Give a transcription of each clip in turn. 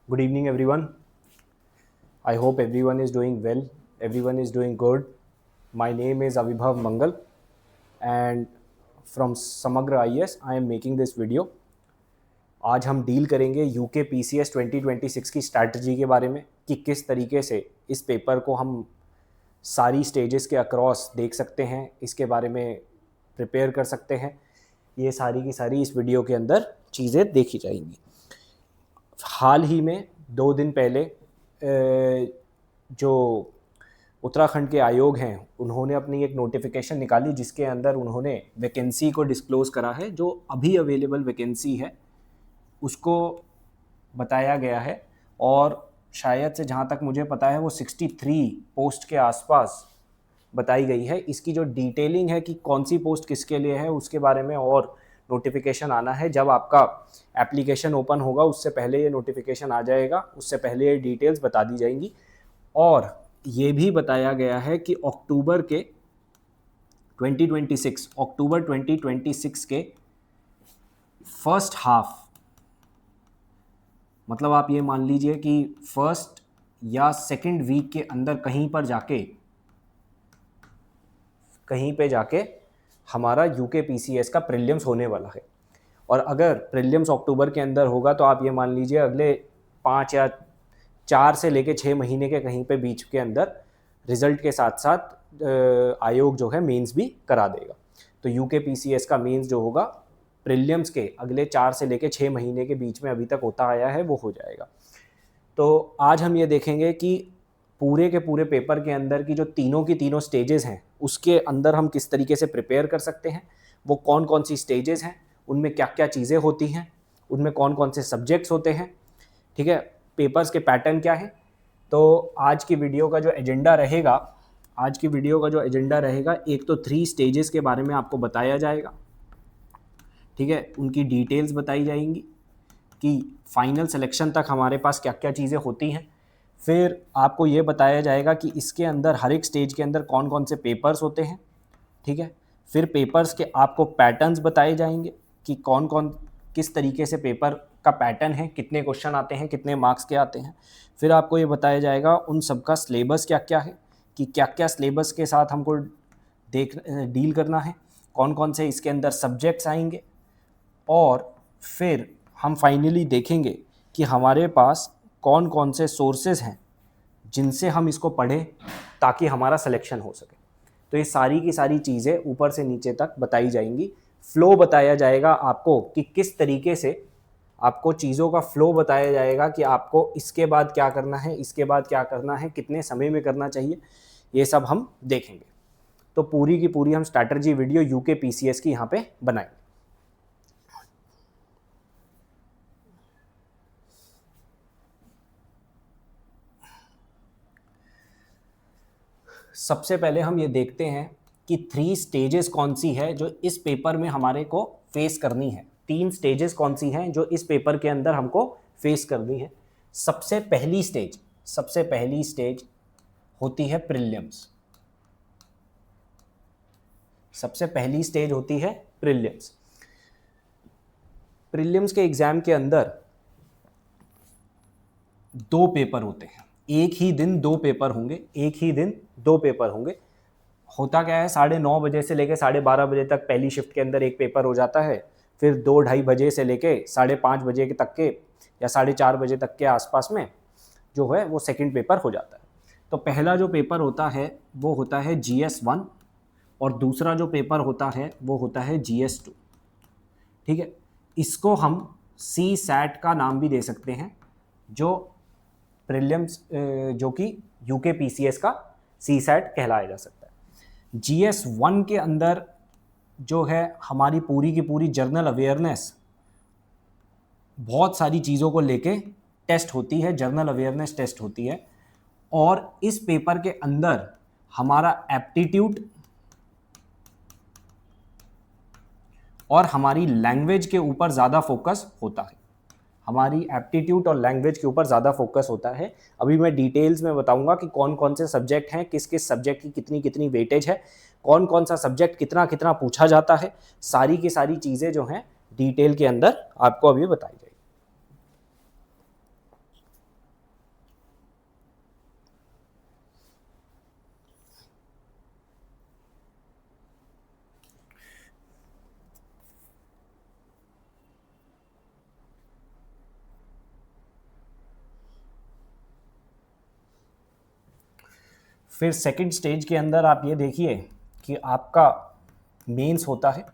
Good evening, everyone. I hope everyone is doing well. Everyone is doing good. My name is Avibhav Mangal, and from Samagra IS, I am making this video. आज हम deal करेंगे UK PCS 2026 की strategy के बारे में कि किस तरीके से इस पेपर को हम सारी स्टेजेस के अक्रॉस देख सकते हैं, इसके बारे में प्रिपेयर कर सकते हैं। ये सारी की सारी इस वीडियो के अंदर चीज़ें देखी जाएंगी। हाल ही में 2 दिन पहले जो उत्तराखंड के आयोग हैं उन्होंने अपनी एक नोटिफिकेशन निकाली जिसके अंदर उन्होंने वैकेंसी को डिस्क्लोज़ करा है। जो अभी अवेलेबल वैकेंसी है उसको बताया गया है और शायद से जहाँ तक मुझे पता है वो 63 पोस्ट के आसपास बताई गई है। इसकी जो डिटेलिंग है कि कौन सी पोस्ट किसके लिए है उसके बारे में और नोटिफिकेशन आना है। जब आपका एप्लीकेशन ओपन होगा उससे पहले ये नोटिफिकेशन आ जाएगा, उससे पहले ये डिटेल्स बता दी जाएंगी। और ये भी बताया गया है कि अक्टूबर 2026 के फर्स्ट हाफ, मतलब आप ये मान लीजिए कि फर्स्ट या सेकंड वीक के अंदर कहीं पे जाके हमारा यूके PCS का प्रीलिम्स होने वाला है। और अगर प्रीलिम्स अक्टूबर के अंदर होगा तो आप ये मान लीजिए अगले 5 या 4 से लेके 6 महीने के कहीं पे बीच के अंदर रिज़ल्ट के साथ साथ आयोग जो है मेंस भी करा देगा। तो यूके PCS का मेंस जो होगा प्रीलिम्स के अगले 4 से लेके 6 महीने के बीच में अभी तक होता आया है वो हो जाएगा। तो आज हम ये देखेंगे कि पूरे के पूरे पेपर के अंदर की जो तीनों की तीनों स्टेजेस हैं उसके अंदर हम किस तरीके से प्रिपेयर कर सकते हैं, वो कौन कौन सी स्टेजेस हैं, उनमें क्या क्या चीज़ें होती हैं, उनमें कौन कौन से सब्जेक्ट्स होते हैं, ठीक है, पेपर्स के पैटर्न क्या है। तो आज की वीडियो का जो एजेंडा रहेगा एक तो 3 स्टेजेस के बारे में आपको बताया जाएगा, ठीक है, उनकी डिटेल्स बताई जाएंगी कि फाइनल सिलेक्शन तक हमारे पास क्या क्या चीज़ें होती हैं। फिर आपको ये बताया जाएगा कि इसके अंदर हर एक स्टेज के अंदर कौन कौन से पेपर्स होते हैं, ठीक है। फिर पेपर्स के आपको पैटर्न्स बताए जाएंगे कि कौन कौन किस तरीके से पेपर का पैटर्न है, कितने क्वेश्चन आते हैं, कितने मार्क्स के आते हैं। फिर आपको ये बताया जाएगा उन सब का सिलेबस क्या क्या है, कि क्या क्या सिलेबस के साथ हमको डील करना है, कौन कौन से इसके अंदर सब्जेक्ट्स आएंगे। और फिर हम फाइनली देखेंगे कि हमारे पास कौन कौन से सोर्सेज हैं जिनसे हम इसको पढ़ें ताकि हमारा सिलेक्शन हो सके। तो ये सारी की सारी चीज़ें ऊपर से नीचे तक बताई जाएंगी। फ्लो बताया जाएगा आपको कि किस तरीके से आपको चीज़ों का फ्लो बताया जाएगा कि आपको इसके बाद क्या करना है, इसके बाद क्या करना है, कितने समय में करना चाहिए, ये सब हम देखेंगे। तो पूरी की पूरी हम स्ट्रैटेजी वीडियो यूके PCS की यहाँ पे बनाएंगे। सबसे पहले हम ये देखते हैं कि 3 स्टेजेस कौन सी है जो इस पेपर में हमारे को फेस करनी है। 3 स्टेजेस कौन सी हैं जो इस पेपर के अंदर हमको फेस करनी है। सबसे पहली स्टेज होती है प्रीलिम्स। प्रीलिम्स के एग्जाम के अंदर 2 पेपर होते हैं, एक ही दिन 2 पेपर होंगे। होता क्या है, 9:30 बजे से लेकर 12:30 बजे तक पहली शिफ्ट के अंदर एक पेपर हो जाता है। फिर 2-2:30 बजे से लेके 5:30 बजे तक के या 4:30 बजे तक के आसपास में जो है वो सेकंड पेपर हो जाता है। तो पहला जो पेपर होता है वो होता है GS1 और दूसरा जो पेपर होता है वो होता है GS2, ठीक है। इसको हम CSAT का नाम भी दे सकते हैं, जो प्रीलिम्स जो कि यूके PCS का CSAT कहलाया जा सकता है। GS1 के अंदर जो है हमारी पूरी की पूरी जर्नल अवेयरनेस बहुत सारी चीज़ों को लेके टेस्ट होती है, और इस पेपर के अंदर हमारा एप्टीट्यूड और हमारी लैंग्वेज के ऊपर ज़्यादा फोकस होता है। अभी मैं डिटेल्स में बताऊंगा कि कौन कौन से सब्जेक्ट हैं, किस किस सब्जेक्ट की कितनी कितनी वेटेज है, कौन कौन सा सब्जेक्ट कितना कितना पूछा जाता है। सारी की सारी चीज़ें जो हैं डिटेल के अंदर आपको अभी बताई जाएगी। फिर सेकंड स्टेज के अंदर आप ये देखिए कि आपका मेंस होता है।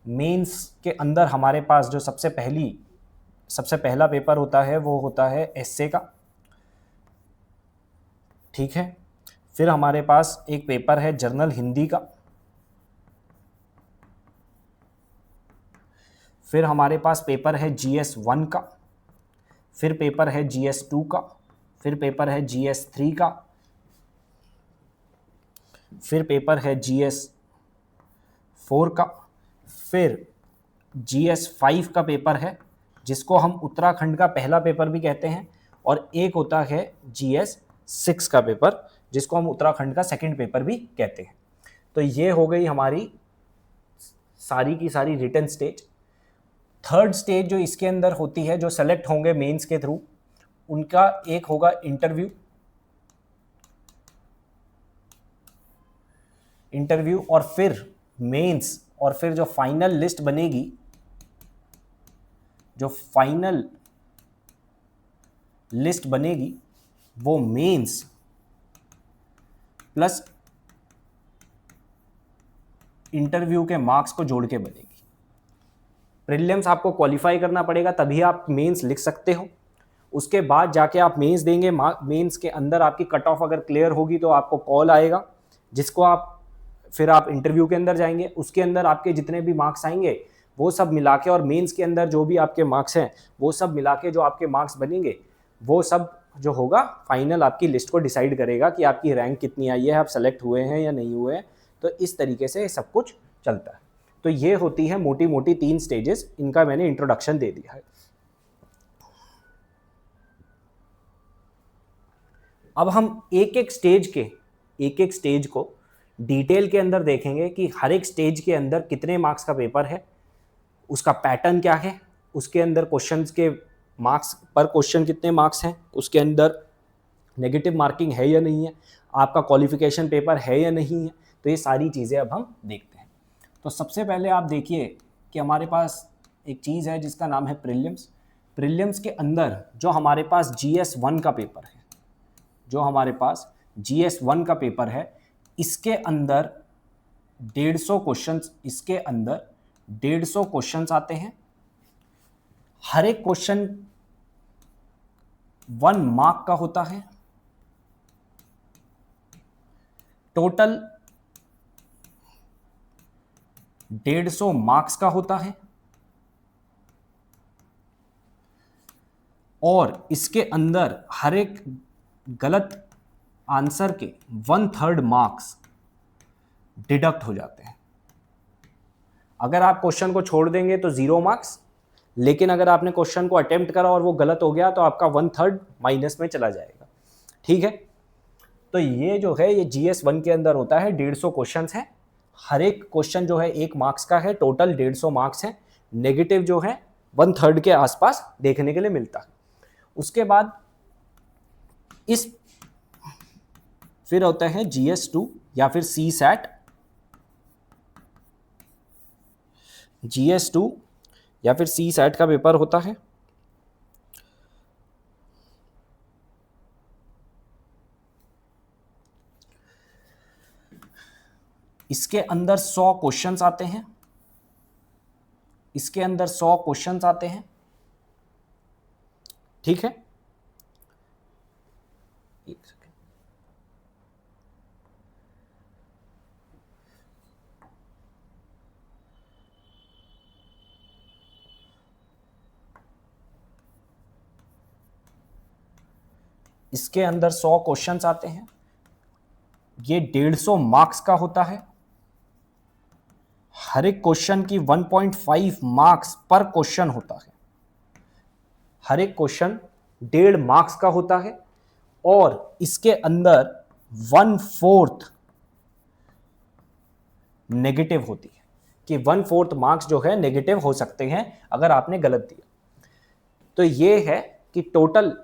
मेंस के अंदर हमारे पास जो सबसे पहला पेपर होता है वो होता है एस्से का, ठीक है। फिर हमारे पास एक पेपर है जर्नल हिंदी का। फिर हमारे पास पेपर है GS 1 का। फिर पेपर है GS 2 का। फिर पेपर है GS 3 का। फिर पेपर है GS 4 का। फिर GS 5 का पेपर है जिसको हम उत्तराखंड का पहला पेपर भी कहते हैं, और एक होता है GS 6 का पेपर जिसको हम उत्तराखंड का सेकंड पेपर भी कहते हैं। तो ये हो गई हमारी सारी की सारी रिटन स्टेज। थर्ड स्टेज जो इसके अंदर होती है, जो सेलेक्ट होंगे मेंस के थ्रू, उनका एक होगा इंटरव्यू और फिर मेंस, और फिर जो फाइनल लिस्ट बनेगी, वो मेंस प्लस इंटरव्यू के मार्क्स को जोड़ के बनेगी। प्रीलिम्स आपको क्वालिफाई करना पड़ेगा तभी आप मेंस लिख सकते हो। उसके बाद जाके आप मेंस देंगे, मेंस के अंदर आपकी कट ऑफ अगर क्लियर होगी तो आपको कॉल आएगा, जिसको फिर आप इंटरव्यू के अंदर जाएंगे। उसके अंदर आपके जितने भी मार्क्स आएंगे वो सब मिला के, और मेंस के अंदर जो भी आपके मार्क्स हैं वो सब मिला के जो आपके मार्क्स बनेंगे, वो सब जो होगा फाइनल आपकी लिस्ट को डिसाइड करेगा कि आपकी रैंक कितनी आई है, आप सेलेक्ट हुए हैं या नहीं हुए हैं। तो इस तरीके से सब कुछ चलता है। तो ये होती है मोटी मोटी 3 स्टेजेस, इनका मैंने इंट्रोडक्शन दे दिया है। अब हम एक एक स्टेज को डिटेल के अंदर देखेंगे कि हर एक स्टेज के अंदर कितने मार्क्स का पेपर है, उसका पैटर्न क्या है, उसके अंदर क्वेश्चंस के मार्क्स पर क्वेश्चन कितने मार्क्स हैं, उसके अंदर नेगेटिव मार्किंग है या नहीं है, आपका क्वालिफिकेशन पेपर है या नहीं है। तो ये सारी चीज़ें अब हम देखते हैं। तो सबसे पहले आप देखिए कि हमारे पास एक चीज़ है जिसका नाम है प्रीलिम्स के अंदर जो हमारे पास GS 1 का पेपर है, इसके अंदर 150 क्वेश्चंस आते हैं। हर एक क्वेश्चन 1 मार्क का होता है। टोटल 150 मार्क्स का होता है, और इसके अंदर हर एक गलत आंसर के 1/3 मार्क्स डिडक्ट हो जाते हैं। अगर आप क्वेश्चन को छोड़ देंगे तो 0 मार्क्स, लेकिन अगर आपने क्वेश्चन को अटेम्प्ट करा और वो गलत हो गया तो आपका 1/3 माइनस में चला जाएगा, ठीक है। तो ये जो है ये GS 1 के अंदर होता है। 150 क्वेश्चन है, हर एक क्वेश्चन जो है 1 मार्क्स का है, टोटल 150 मार्क्स है। नेगेटिव जो है 1/3 के आसपास देखने के लिए मिलता है। उसके बाद फिर होता है GS 2 या फिर CSAT। GS 2 या फिर CSAT का पेपर होता है। इसके अंदर 100 क्वेश्चंस आते हैं। ठीक है। एक सेकेंड, इसके अंदर 100 क्वेश्चंस आते हैं। ये 150 मार्क्स का होता है। हर एक क्वेश्चन की 1.5 मार्क्स पर क्वेश्चन होता है। हर एक क्वेश्चन 1.5 मार्क्स का होता है, और इसके अंदर 1/4 नेगेटिव होती है, कि 1/4 मार्क्स जो है नेगेटिव हो सकते हैं अगर आपने गलत दिया। तो ये है कि टोटल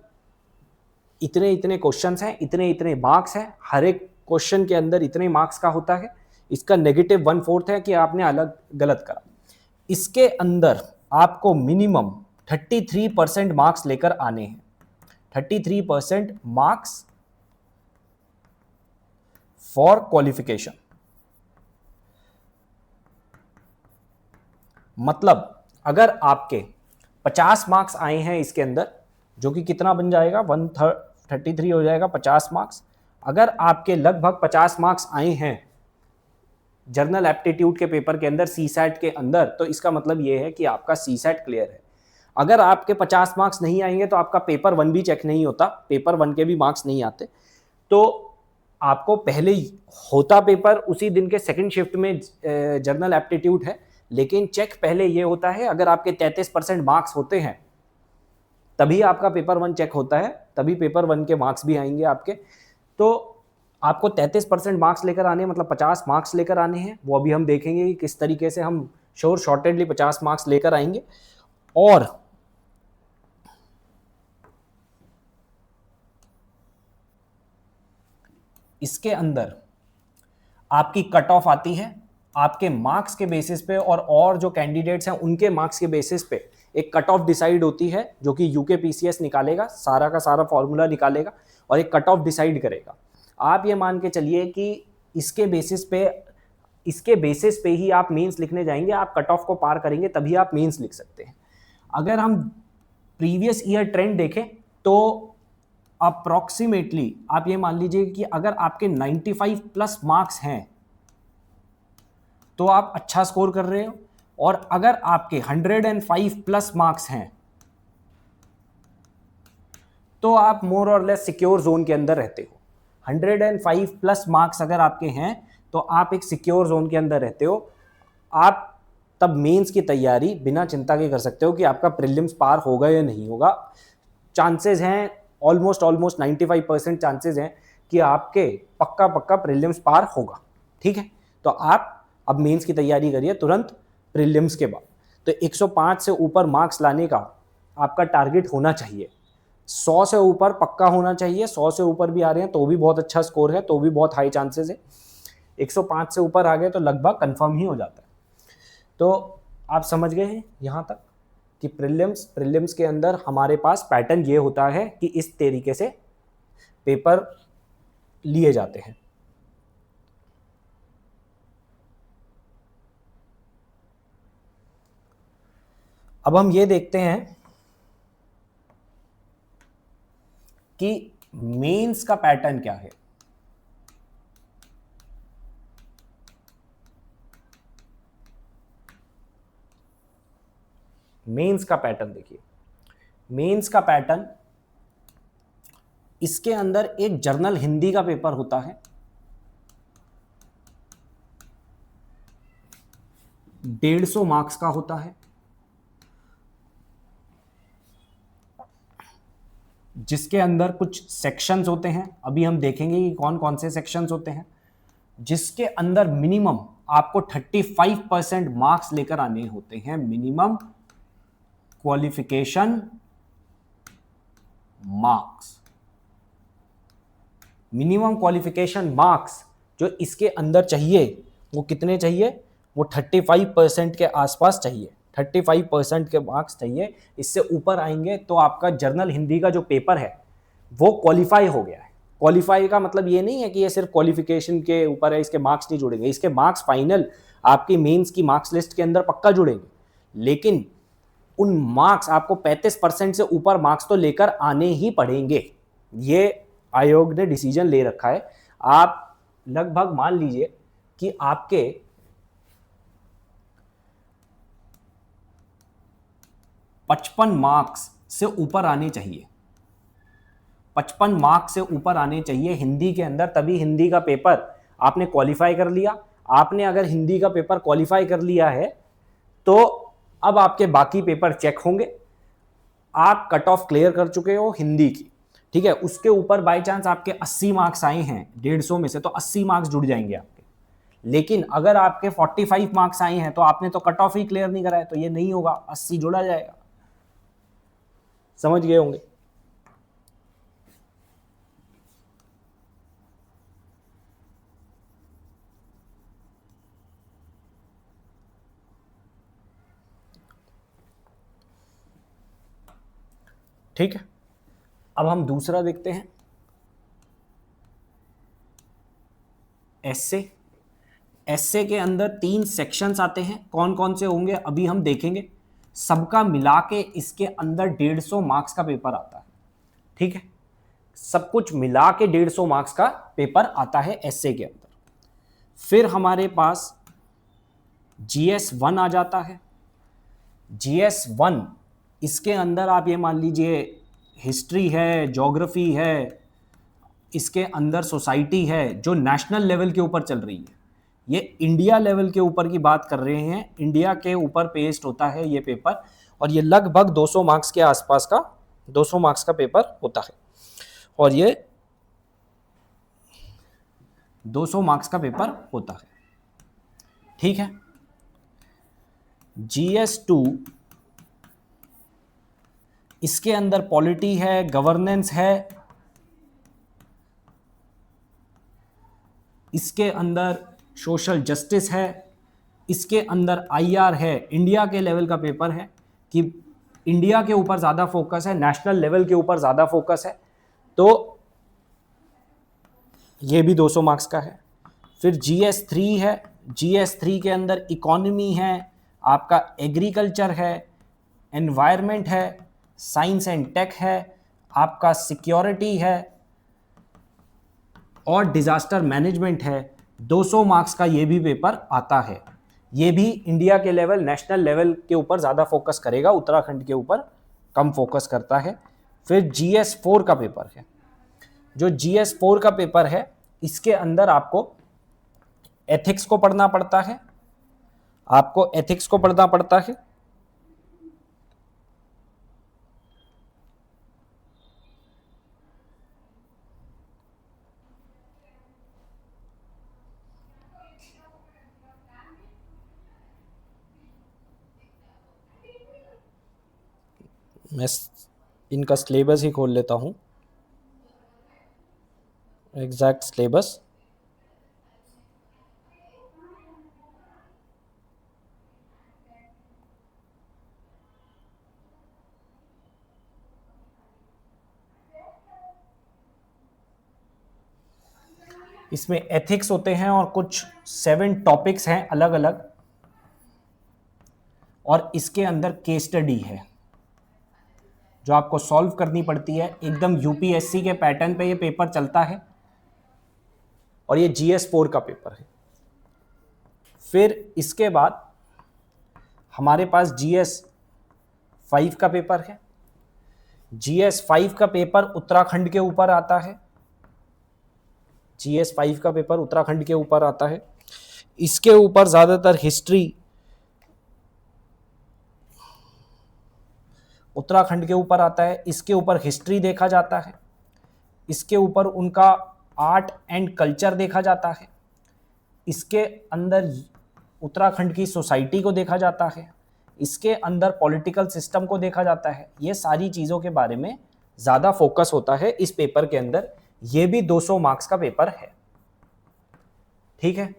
इतने इतने क्वेश्चंस हैं, इतने इतने मार्क्स हैं, हर एक क्वेश्चन के अंदर इतने मार्क्स का होता है। इसका नेगेटिव 1/4 है कि आपने अलग गलत करा। इसके अंदर आपको मिनिमम 33% मार्क्स लेकर आने हैं। 33% मार्क्स फॉर क्वालिफिकेशन। मतलब अगर आपके 50 मार्क्स आए हैं इसके अंदर, जो कि कितना बन जाएगा 133 हो जाएगा 50 मार्क्स। अगर आपके लगभग 50 मार्क्स आए हैं जर्नल एप्टीट्यूड के पेपर के अंदर सीसैट के अंदर, तो इसका मतलब यह है कि आपका सीसैट क्लियर है। अगर आपके 50 मार्क्स नहीं आएंगे तो आपका पेपर 1 भी चेक नहीं होता, पेपर 1 के भी मार्क्स नहीं आते। तो आपको पहले होता पेपर उसी दिन के सेकंड शिफ्ट में जर्नल एप्टीट्यूड है, लेकिन चेक पहले ये होता है अगर आपके 33% मार्क्स होते हैं तभी आपका पेपर 1 चेक होता है, तभी पेपर 1 के मार्क्स भी आएंगे आपके। तो आपको 33% मार्क्स लेकर आने, मतलब 50 मार्क्स लेकर आने हैं। वो अभी हम देखेंगे कि किस तरीके से हम श्योर शॉर्टेडली 50 मार्क्स लेकर आएंगे। और इसके अंदर आपकी कट ऑफ आती है आपके मार्क्स के बेसिस पे, और जो कैंडिडेट्स हैं उनके मार्क्स के बेसिस पे एक कट ऑफ डिसाइड होती है, जो कि यूके पीसीएस निकालेगा, सारा का सारा फॉर्मूला निकालेगा और एक कट ऑफ डिसाइड करेगा। आप ये मान के चलिए कि इसके बेसिस पे ही आप मेंस लिखने जाएंगे, आप कट ऑफ को पार करेंगे तभी आप मेंस लिख सकते हैं। अगर हम प्रीवियस ईयर ट्रेंड देखें तो अप्रॉक्सीमेटली आप ये मान लीजिए कि अगर आपके 95 प्लस मार्क्स हैं तो आप अच्छा स्कोर कर रहे हो, और अगर आपके 105 प्लस मार्क्स हैं तो आप मोर और लेस सिक्योर जोन के अंदर रहते हो। 105 प्लस मार्क्स अगर आपके हैं तो आप एक सिक्योर जोन के अंदर रहते हो। आप तब मेंस की तैयारी बिना चिंता के कर सकते हो कि आपका प्रीलिम्स पार होगा या नहीं होगा। चांसेस हैं ऑलमोस्ट 95% चांसेस हैं कि आपके पक्का प्रीलिम्स पार होगा। ठीक है, तो आप अब मेंस की तैयारी करिए तुरंत प्रीलिम्स के बाद। तो 105 से ऊपर मार्क्स लाने का आपका टारगेट होना चाहिए, 100 से ऊपर पक्का होना चाहिए। 100 से ऊपर भी आ रहे हैं तो भी बहुत अच्छा स्कोर है, तो भी बहुत हाई चांसेस है। 105 से ऊपर आ गए तो लगभग कंफर्म ही हो जाता है। तो आप समझ गए हैं यहाँ तक कि प्रीलिम्स के अंदर हमारे पास पैटर्न ये होता है कि इस तरीके से पेपर लिए जाते हैं। अब हम ये देखते हैं कि मेंस का पैटर्न क्या है। मेंस का पैटर्न देखिए, मेंस का पैटर्न, इसके अंदर एक जर्नल हिंदी का पेपर होता है, 150 मार्क्स का होता है, जिसके अंदर कुछ सेक्शंस होते हैं। अभी हम देखेंगे कि कौन कौन से सेक्शंस होते हैं, जिसके अंदर मिनिमम आपको 35% मार्क्स लेकर आने होते हैं। Minimum qualification marks, minimum qualification marks जो इसके अंदर चाहिए वो कितने चाहिए, वो 35% के आसपास चाहिए। 35% के मार्क्स चाहिए। इससे ऊपर आएंगे तो आपका जर्नल हिंदी का जो पेपर है वो क्वालिफाई हो गया है। क्वालिफाई का मतलब ये नहीं है कि ये सिर्फ क्वालिफिकेशन के ऊपर है, इसके मार्क्स नहीं जुड़ेंगे, इसके मार्क्स फाइनल आपकी मेंस की मार्क्स लिस्ट के अंदर पक्का जुड़ेंगे, लेकिन उन मार्क्स आपको 35% से ऊपर मार्क्स तो लेकर आने ही पड़ेंगे। ये आयोग ने डिसीजन ले रखा है। आप लगभग मान लीजिए कि आपके 55 मार्क्स से ऊपर आने चाहिए, 55 मार्क्स से ऊपर आने चाहिए हिंदी के अंदर, तभी हिंदी का पेपर आपने क्वालिफाई कर लिया। आपने अगर हिंदी का पेपर क्वालिफाई कर लिया है तो अब आपके बाकी पेपर चेक होंगे। आप कट ऑफ क्लियर कर चुके हो हिंदी की, ठीक है, उसके ऊपर बाय चांस आपके 80 मार्क्स आए हैं 150 में से, तो 80 मार्क्स जुड़ जाएंगे आपके। लेकिन अगर आपके 45 मार्क्स आए हैं तो आपने तो कट ऑफ ही क्लियर नहीं करा है, तो ये नहीं होगा, 80 जोड़ा जाएगा। समझ गए होंगे। ठीक है, अब हम दूसरा देखते हैं। एसे। एसे के अंदर 3 सेक्शंस आते हैं, कौन कौन से होंगे अभी हम देखेंगे। सबका मिला के इसके अंदर 150 मार्क्स का पेपर आता है, ठीक है। सब कुछ मिला के 150 मार्क्स का पेपर आता है एसे के अंदर। फिर हमारे पास GS1 आ जाता है। GS1 इसके अंदर आप ये मान लीजिए हिस्ट्री है, ज्योग्राफी है, इसके अंदर सोसाइटी है, जो नेशनल लेवल के ऊपर चल रही है। ये इंडिया लेवल के ऊपर की बात कर रहे हैं, इंडिया के ऊपर पेस्ट होता है ये पेपर, और ये लगभग 200 मार्क्स के आसपास का 200 मार्क्स का पेपर होता है, और ये 200 मार्क्स का पेपर होता है, ठीक है। GS2 इसके अंदर पॉलिटी है, गवर्नेंस है, इसके अंदर सोशल जस्टिस है, इसके अंदर IR है, इंडिया के लेवल का पेपर है कि इंडिया के ऊपर ज़्यादा फोकस है, नेशनल लेवल के ऊपर ज़्यादा फोकस है, तो ये भी 200 मार्क्स का है। फिर GS3 है। GS3 के अंदर इकोनॉमी है, आपका एग्रीकल्चर है, एनवायरनमेंट है, साइंस एंड टेक है, आपका सिक्योरिटी है और डिजास्टर मैनेजमेंट है। 200 मार्क्स का ये भी पेपर आता है। ये भी इंडिया के लेवल, नेशनल लेवल के ऊपर ज़्यादा फोकस करेगा, उत्तराखंड के ऊपर कम फोकस करता है। फिर GS4 का पेपर है। जो GS4 का पेपर है, इसके अंदर आपको एथिक्स को पढ़ना पड़ता है, आपको एथिक्स को पढ़ना पड़ता है, मैं इनका सिलेबस ही खोल लेता हूँ, एग्जैक्ट सिलेबस। इसमें एथिक्स होते हैं और कुछ 7 टॉपिक्स हैं अलग अलग, और इसके अंदर केस स्टडी है जो आपको सॉल्व करनी पड़ती है। एकदम UPSC के पैटर्न पे ये पेपर चलता है, और ये GS4 का पेपर है। फिर इसके बाद हमारे पास GS5 का पेपर है। GS5 का पेपर उत्तराखंड के ऊपर आता है। GS5 का पेपर उत्तराखंड के ऊपर आता है। इसके ऊपर ज़्यादातर हिस्ट्री उत्तराखंड के ऊपर आता है। इसके ऊपर हिस्ट्री देखा जाता है, इसके ऊपर उनका आर्ट एंड कल्चर देखा जाता है, इसके अंदर उत्तराखंड की सोसाइटी को देखा जाता है, इसके अंदर पॉलिटिकल सिस्टम को देखा जाता है। ये सारी चीज़ों के बारे में ज़्यादा फोकस होता है इस पेपर के अंदर। ये भी 200 मार्क्स का पेपर है, ठीक है।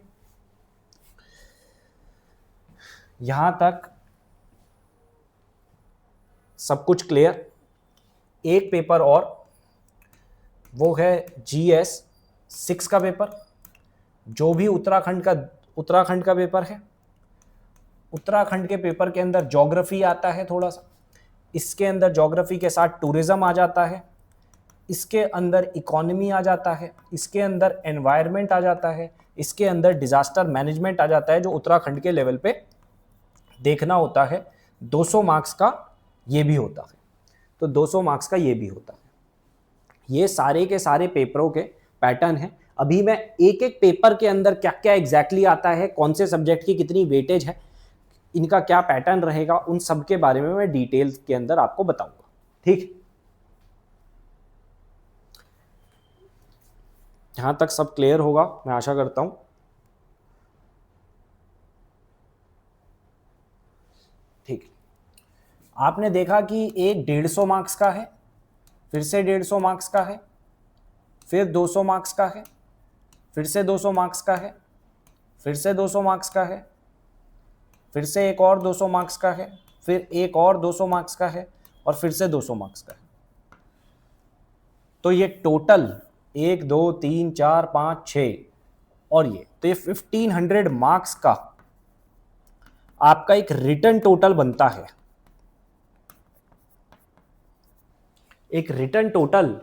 यहां तक सब कुछ क्लियर। एक पेपर और, वो है GS6 का पेपर, जो भी उत्तराखंड का पेपर है। उत्तराखंड के पेपर के अंदर ज्योग्राफी आता है थोड़ा सा, इसके अंदर ज्योग्राफी के साथ टूरिज्म आ जाता है, इसके अंदर इकोनॉमी आ जाता है, इसके अंदर एनवायरनमेंट आ जाता है, इसके अंदर डिजास्टर मैनेजमेंट आ जाता है, जो उत्तराखंड के लेवल पे देखना होता है। 200 मार्क्स का ये भी होता है, तो 200 मार्क्स का ये भी होता है। ये सारे के सारे पेपरों के पैटर्न हैं। अभी मैं एक एक पेपर के अंदर क्या क्या एग्जैक्टली आता है, कौन से सब्जेक्ट की कितनी वेटेज है, इनका क्या पैटर्न रहेगा, उन सब के बारे में मैं डिटेल्स के अंदर आपको बताऊंगा, ठीक। यहां तक सब क्लियर होगा, मैं आशा करता हूं। ठीक, आपने देखा कि एक 150 मार्क्स का है, फिर से 150 मार्क्स का है, फिर 200 मार्क्स का है, फिर से 200 मार्क्स का है, फिर से 200 मार्क्स का है, फिर से एक और 200 मार्क्स का है, फिर एक और 200 मार्क्स का है, और फिर से 200 मार्क्स का है। तो ये टोटल 1 2 3 4 5 6 और ये, तो ये 1500 मार्क्स का आपका एक रिटर्न टोटल बनता है। एक रिटर्न टोटल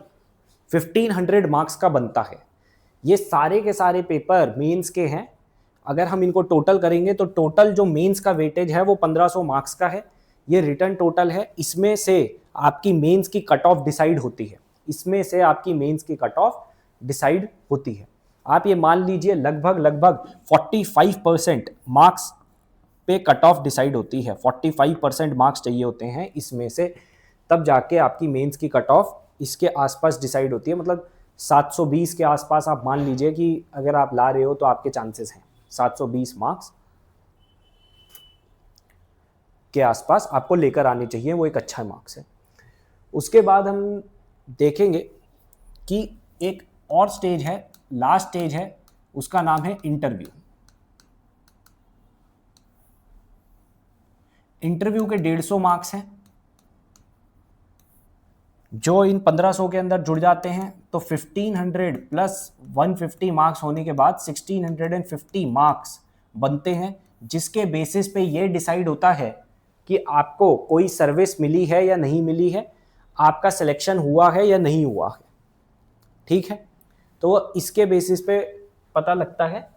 1500 मार्क्स का बनता है। ये सारे के सारे पेपर मेंस के हैं। अगर हम इनको टोटल करेंगे तो टोटल जो मेंस का वेटेज है वो 1500 मार्क्स का है। ये रिटर्न टोटल है, इसमें से आपकी मेंस की कट ऑफ डिसाइड होती है। इसमें से आपकी मेंस की कट ऑफ डिसाइड होती है। आप ये मान लीजिए लगभग 45% मार्क्स पे कट ऑफ डिसाइड होती है। 45% मार्क्स चाहिए होते हैं इसमें से, तब जाके आपकी मेंस की कट ऑफ इसके आसपास डिसाइड होती है। मतलब 720 के आसपास आप मान लीजिए कि अगर आप ला रहे हो तो आपके चांसेस हैं 720 मार्क्स के आसपास आपको लेकर आने चाहिए, वो एक अच्छा मार्क्स है। उसके बाद हम देखेंगे कि एक और स्टेज है, लास्ट स्टेज है, उसका नाम है इंटरव्यू। इंटरव्यू के 150 मार्क्स हैं। जो इन 1500 के अंदर जुड़ जाते हैं तो 1500 प्लस 150 मार्क्स होने के बाद 1650 मार्क्स बनते हैं, जिसके बेसिस पे ये डिसाइड होता है कि आपको कोई सर्विस मिली है या नहीं मिली है, आपका सिलेक्शन हुआ है या नहीं हुआ है। ठीक है, तो इसके बेसिस पे पता लगता है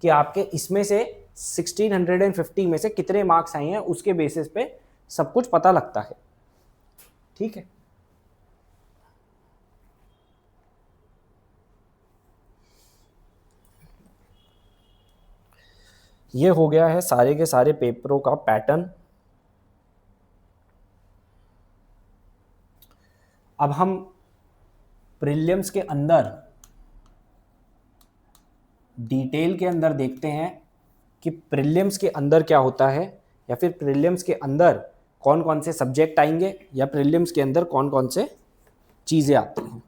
कि आपके इसमें से 1650 में से कितने मार्क्स आए हैं, उसके बेसिस पे सब कुछ पता लगता है। ठीक है, ये हो गया है सारे के सारे पेपरों का पैटर्न। अब हम प्रीलिम्स के अंदर डिटेल के अंदर देखते हैं कि प्रीलिम्स के अंदर क्या होता है, या फिर प्रीलिम्स के अंदर कौन कौन से सब्जेक्ट आएंगे, या प्रीलिम्स के अंदर कौन कौन से चीज़ें आती हैं।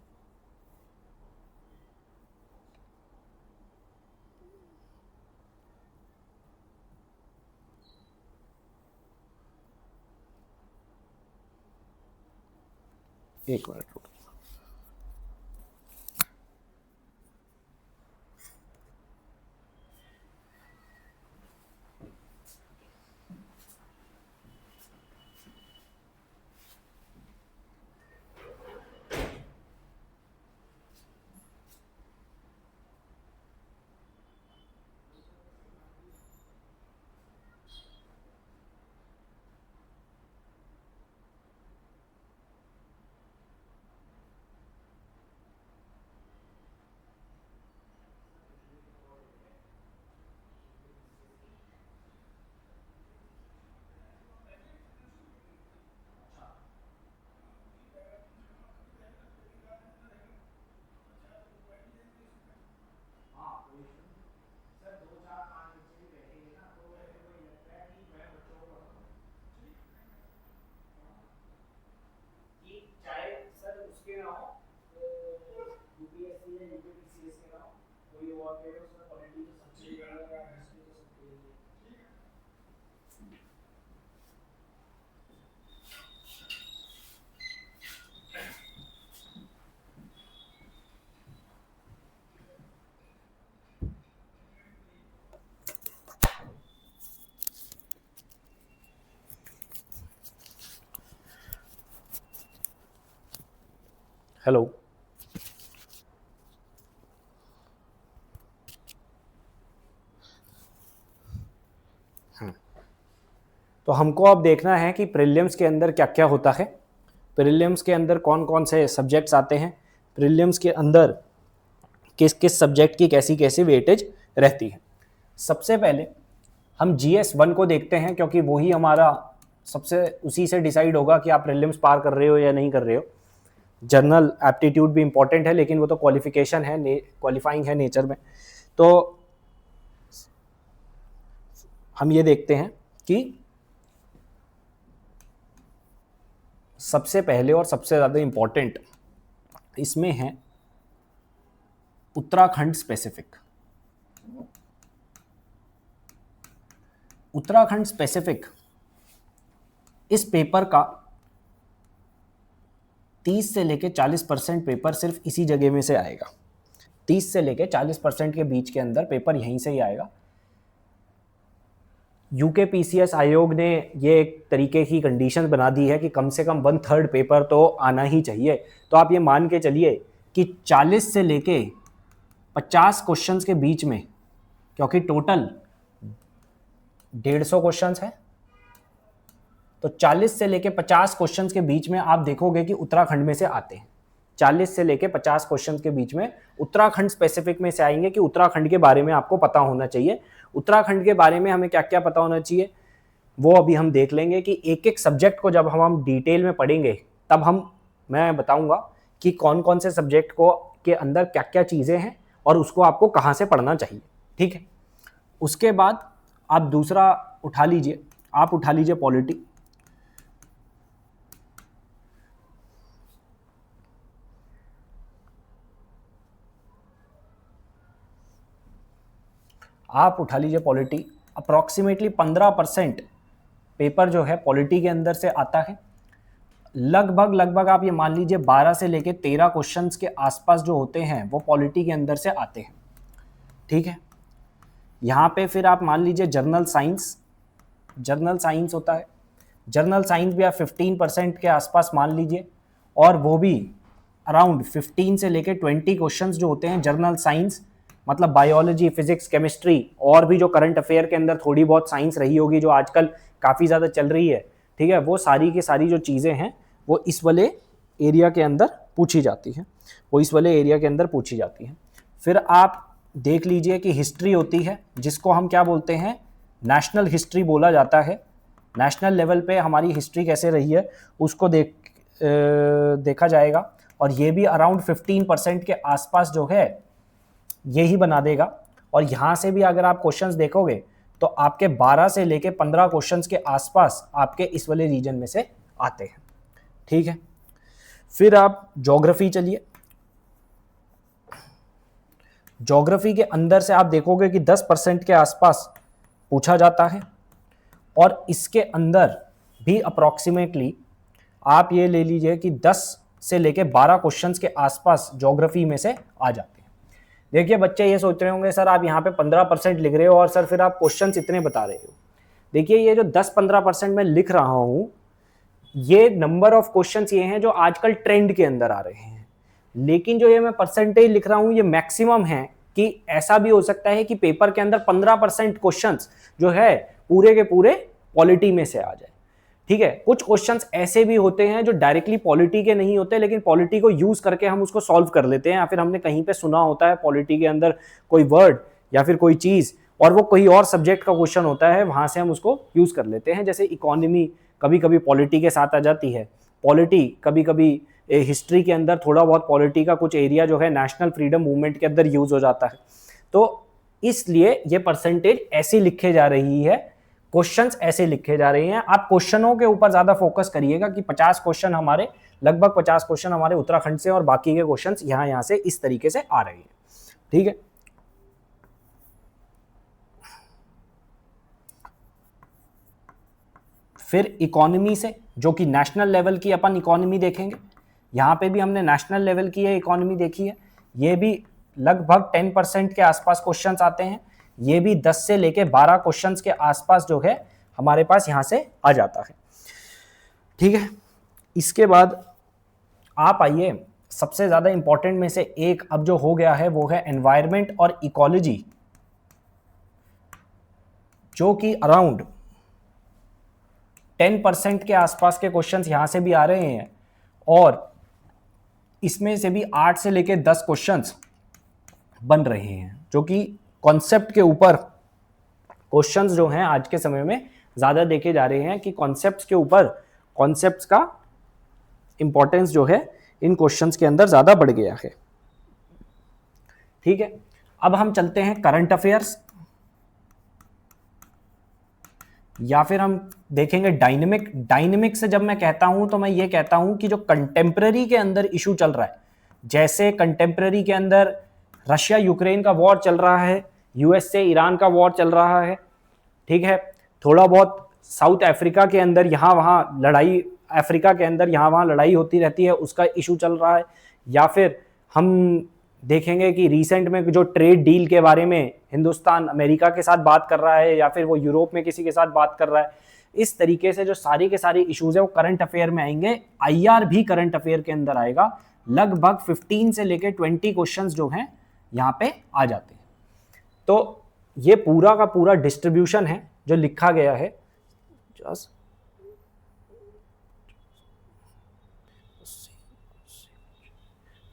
एक मिनट रुको। हेलो, तो हमको अब देखना है कि प्रीलिम्स के अंदर क्या क्या होता है, प्रीलिम्स के अंदर कौन कौन से सब्जेक्ट्स आते हैं, प्रीलिम्स के अंदर किस किस सब्जेक्ट की कैसी कैसी वेटेज रहती है। सबसे पहले हम GS1 को देखते हैं, क्योंकि वही हमारा सबसे उसी से डिसाइड होगा कि आप प्रीलिम्स पार कर रहे हो या नहीं कर रहे हो। जर्नल एप्टीट्यूड भी इंपॉर्टेंट है, लेकिन वो तो क्वालिफिकेशन है, क्वालिफाइंग है नेचर में। तो हम ये देखते हैं कि सबसे पहले और सबसे ज़्यादा इंपॉर्टेंट इसमें है उत्तराखंड स्पेसिफिक। उत्तराखंड स्पेसिफिक इस पेपर का 30 से लेके 40% पेपर सिर्फ इसी जगह में से आएगा। 30 से लेके 40% के बीच के अंदर पेपर यहीं से ही आएगा। यूके पीसीएस आयोग ने ये एक तरीके की कंडीशन बना दी है कि कम से कम 1/3 पेपर तो आना ही चाहिए। तो आप ये मान के चलिए कि 40 से लेके 50 क्वेश्चंस के बीच में, क्योंकि टोटल 150 क्वेश्चंस है, तो 40 से लेके 50 क्वेश्चंस के बीच में आप देखोगे कि उत्तराखंड में से आते हैं। 40 से लेके 50 क्वेश्चंस के बीच में उत्तराखंड स्पेसिफिक में से आएंगे कि उत्तराखंड के बारे में आपको पता होना चाहिए। उत्तराखंड के बारे में हमें क्या क्या पता होना चाहिए वो अभी हम देख लेंगे कि एक एक सब्जेक्ट को जब हम डिटेल में पढ़ेंगे तब मैं बताऊंगा कि कौन कौन से सब्जेक्ट को के अंदर क्या क्या चीज़ें हैं और उसको आपको कहाँ से पढ़ना चाहिए। ठीक है, उसके बाद आप दूसरा उठा लीजिए, आप उठा लीजिए पॉलिटी। आप उठा लीजिए पॉलिटी। अप्रॉक्सीमेटली 15% पेपर जो है पॉलिटी के अंदर से आता है। लगभग आप ये मान लीजिए 12 से लेके 13 क्वेश्चंस के आसपास जो होते हैं वो पॉलिटी के अंदर से आते हैं। ठीक है, यहाँ पे फिर आप मान लीजिए जर्नल साइंस होता है। जर्नल साइंस भी आप 15% के आसपास मान लीजिए, और वो भी अराउंड 15 से लेके 20 क्वेश्चंस जो होते हैं जर्नल साइंस, मतलब बायोलॉजी, फिजिक्स, केमिस्ट्री और भी जो करंट अफेयर के अंदर थोड़ी बहुत साइंस रही होगी जो आजकल काफ़ी ज़्यादा चल रही है। ठीक है, वो सारी की सारी जो चीज़ें हैं वो इस वाले एरिया के अंदर पूछी जाती हैं, फिर आप देख लीजिए कि हिस्ट्री होती है, जिसको हम क्या बोलते हैं, नेशनल हिस्ट्री बोला जाता है। नेशनल लेवल पे हमारी हिस्ट्री कैसे रही है उसको देखा जाएगा, और ये भी अराउंड 15% के आसपास जो है यही बना देगा। और यहाँ से भी अगर आप क्वेश्चंस देखोगे तो आपके 12 से लेके 15 क्वेश्चंस के आसपास आपके इस वाले रीजन में से आते हैं। ठीक है, फिर आप ज्योग्राफी चलिए। ज्योग्राफी के अंदर से आप देखोगे कि 10% के आसपास पूछा जाता है, और इसके अंदर भी अप्रॉक्सीमेटली आप ये ले लीजिए कि 10 से लेके 12 क्वेश्चंस के आसपास ज्योग्राफी में से आ जाते हैं। देखिए बच्चे ये सोच रहे होंगे सर आप यहाँ पे 15% लिख रहे हो और सर फिर आप क्वेश्चंस इतने बता रहे हो। देखिए ये जो 10-15% मैं लिख रहा हूँ ये नंबर ऑफ क्वेश्चंस ये हैं जो आजकल ट्रेंड के अंदर आ रहे हैं, लेकिन जो ये मैं परसेंटेज लिख रहा हूँ ये मैक्सिमम है कि ऐसा भी हो सकता है कि पेपर के अंदर 15% क्वेश्चंस जो है पूरे के पूरे पॉलिटी में से आ जाए। ठीक है, कुछ क्वेश्चंस ऐसे भी होते हैं जो डायरेक्टली पॉलिटी के नहीं होते, लेकिन पॉलिटी को यूज करके हम उसको सॉल्व कर लेते हैं, या फिर हमने कहीं पे सुना होता है पॉलिटी के अंदर कोई वर्ड या फिर कोई चीज और वो कोई और सब्जेक्ट का क्वेश्चन होता है, वहां से हम उसको यूज कर लेते हैं। जैसे इकोनॉमी कभी कभी पॉलिटी के साथ आ जाती है, पॉलिटी कभी कभी हिस्ट्री के अंदर थोड़ा बहुत पॉलिटी का कुछ एरिया जो है नेशनल फ्रीडम मूवमेंट के अंदर यूज हो जाता है। तो इसलिए ये परसेंटेज ऐसी लिखे जा रही है, क्वेश्चंस ऐसे लिखे जा रहे हैं। आप क्वेश्चनों के ऊपर ज्यादा फोकस करिएगा कि 50 क्वेश्चन हमारे, लगभग 50 क्वेश्चन हमारे उत्तराखंड से और बाकी के क्वेश्चंस यहाँ से इस तरीके से आ रहे हैं। ठीक है, फिर इकोनॉमी से, जो कि नेशनल लेवल की अपन इकोनॉमी देखेंगे, यहाँ पे भी हमने नेशनल लेवल की इकोनॉमी देखी है। ये भी लगभग 10% के आसपास क्वेश्चंस आते हैं। ये भी 10 से लेके 12 क्वेश्चंस के आसपास जो है हमारे पास यहाँ से आ जाता है। ठीक है, इसके बाद आप आइए, सबसे ज़्यादा इंपॉर्टेंट में से एक अब जो हो गया है वो है एनवायरनमेंट और इकोलॉजी, जो कि अराउंड 10% के आसपास के क्वेश्चंस यहाँ से भी आ रहे हैं, और इसमें से भी 8 से लेके 10 क्वेश्चंस बन रहे हैं, जो कि कॉन्सेप्ट के ऊपर क्वेश्चंस जो हैं आज के समय में ज़्यादा देखे जा रहे हैं कि कॉन्सेप्ट्स के ऊपर, कॉन्सेप्ट्स का इंपॉर्टेंस जो है इन क्वेश्चंस के अंदर ज़्यादा बढ़ गया है। ठीक है, अब हम चलते हैं करंट अफेयर्स, या फिर हम देखेंगे डायनेमिक से जब मैं कहता हूं तो मैं ये कहता हूं कि जो कंटेम्प्रेरी के अंदर इशू चल रहा है, जैसे कंटेम्प्रेरी के अंदर रशिया यूक्रेन का वॉर चल रहा है, यूएस से ईरान का वॉर चल रहा है। ठीक है, थोड़ा बहुत साउथ अफ्रीका के अंदर यहाँ वहाँ लड़ाई, अफ्रीका के अंदर यहाँ वहाँ लड़ाई होती रहती है, उसका इशू चल रहा है। या फिर हम देखेंगे कि रिसेंट में जो ट्रेड डील के बारे में हिंदुस्तान अमेरिका के साथ बात कर रहा है या फिर वो यूरोप में किसी के साथ बात कर रहा है, इस तरीके से जो सारी के सारी इश्यूज है वो करंट अफेयर में आएंगे। आईआर भी करंट अफेयर के अंदर आएगा। लगभग 15 से लेके 20 क्वेश्चंस जो हैं यहाँ पे आ जाते हैं। तो ये पूरा का पूरा डिस्ट्रीब्यूशन है जो लिखा गया है।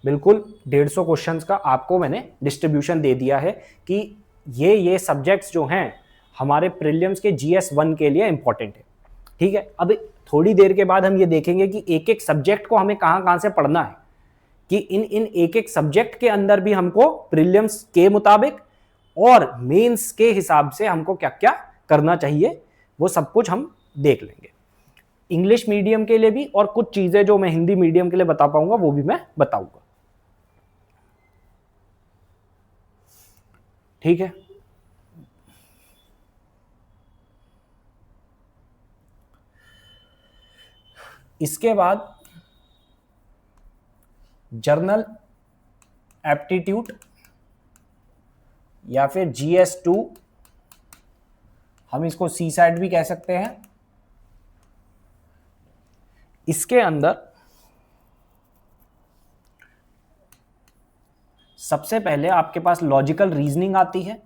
बिल्कुल 150 क्वेश्चंस का आपको मैंने डिस्ट्रीब्यूशन दे दिया है कि ये सब्जेक्ट्स जो हैं हमारे प्रीलिम्स के GS1 के लिए इंपॉर्टेंट है। ठीक है, अब थोड़ी देर के बाद हम ये देखेंगे कि एक एक सब्जेक्ट को हमें कहाँ कहाँ से पढ़ना है, कि इन एक एक सब्जेक्ट के अंदर भी हमको प्रीलिम्स के मुताबिक और मेंस के हिसाब से हमको क्या क्या करना चाहिए, वो सब कुछ हम देख लेंगे। इंग्लिश मीडियम के लिए भी और कुछ चीजें जो मैं हिंदी मीडियम के लिए बता पाऊंगा वो भी मैं बताऊंगा। ठीक है, इसके बाद जर्नल एप्टीट्यूड या फिर GS2, हम इसको CSAT भी कह सकते हैं। इसके अंदर सबसे पहले आपके पास लॉजिकल रीजनिंग आती है,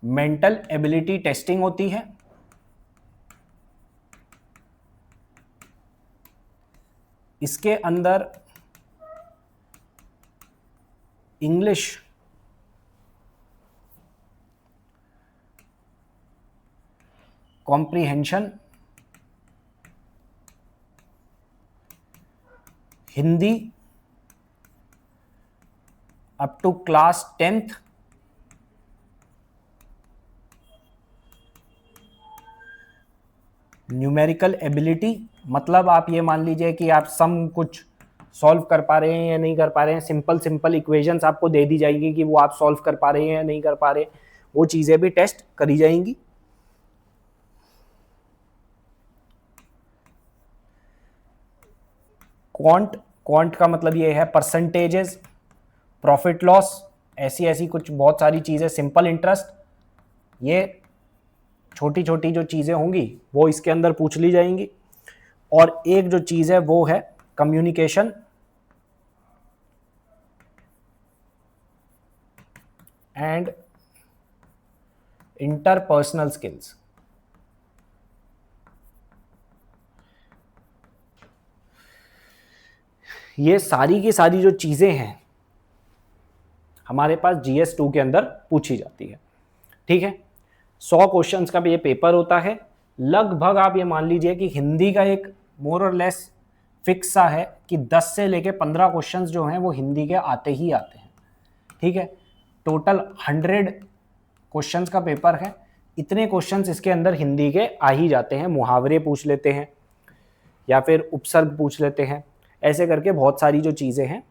मेंटल एबिलिटी टेस्टिंग होती है, इसके अंदर English comprehension, Hindi up to class 10th, numerical ability, मतलब आप ये मान लीजिए कि आप सम कुछ सॉल्व कर पा रहे हैं या नहीं कर पा रहे हैं। सिंपल इक्वेशंस आपको दे दी जाएगी कि वो आप सॉल्व कर पा रहे हैं या नहीं कर पा रहे, वो चीज़ें भी टेस्ट करी जाएंगी। क्वांट का मतलब ये है परसेंटेजेस, प्रॉफिट लॉस, ऐसी कुछ बहुत सारी चीज़ें, सिंपल इंटरेस्ट, ये छोटी छोटी जो चीज़ें होंगी वो इसके अंदर पूछ ली जाएंगी। और एक जो चीज़ है वो है कम्युनिकेशन एंड इंटरपर्सनल स्किल्स। ये सारी की सारी जो चीज़ें हैं हमारे पास GS2 के अंदर पूछी जाती है। ठीक है, 100 क्वेश्चंस का भी ये पेपर होता है। लगभग आप ये मान लीजिए कि हिंदी का एक मोर और लेस फिक्स सा है कि 10 से लेके 15 क्वेश्चंस जो हैं वो हिंदी के आते ही आते हैं। ठीक है, टोटल 100 क्वेश्चंस का पेपर है। इतने क्वेश्चंस इसके अंदर हिंदी के आ ही जाते हैं। मुहावरे पूछ लेते हैं या फिर उपसर्ग पूछ लेते हैं, ऐसे करके बहुत सारी जो चीज़ें हैं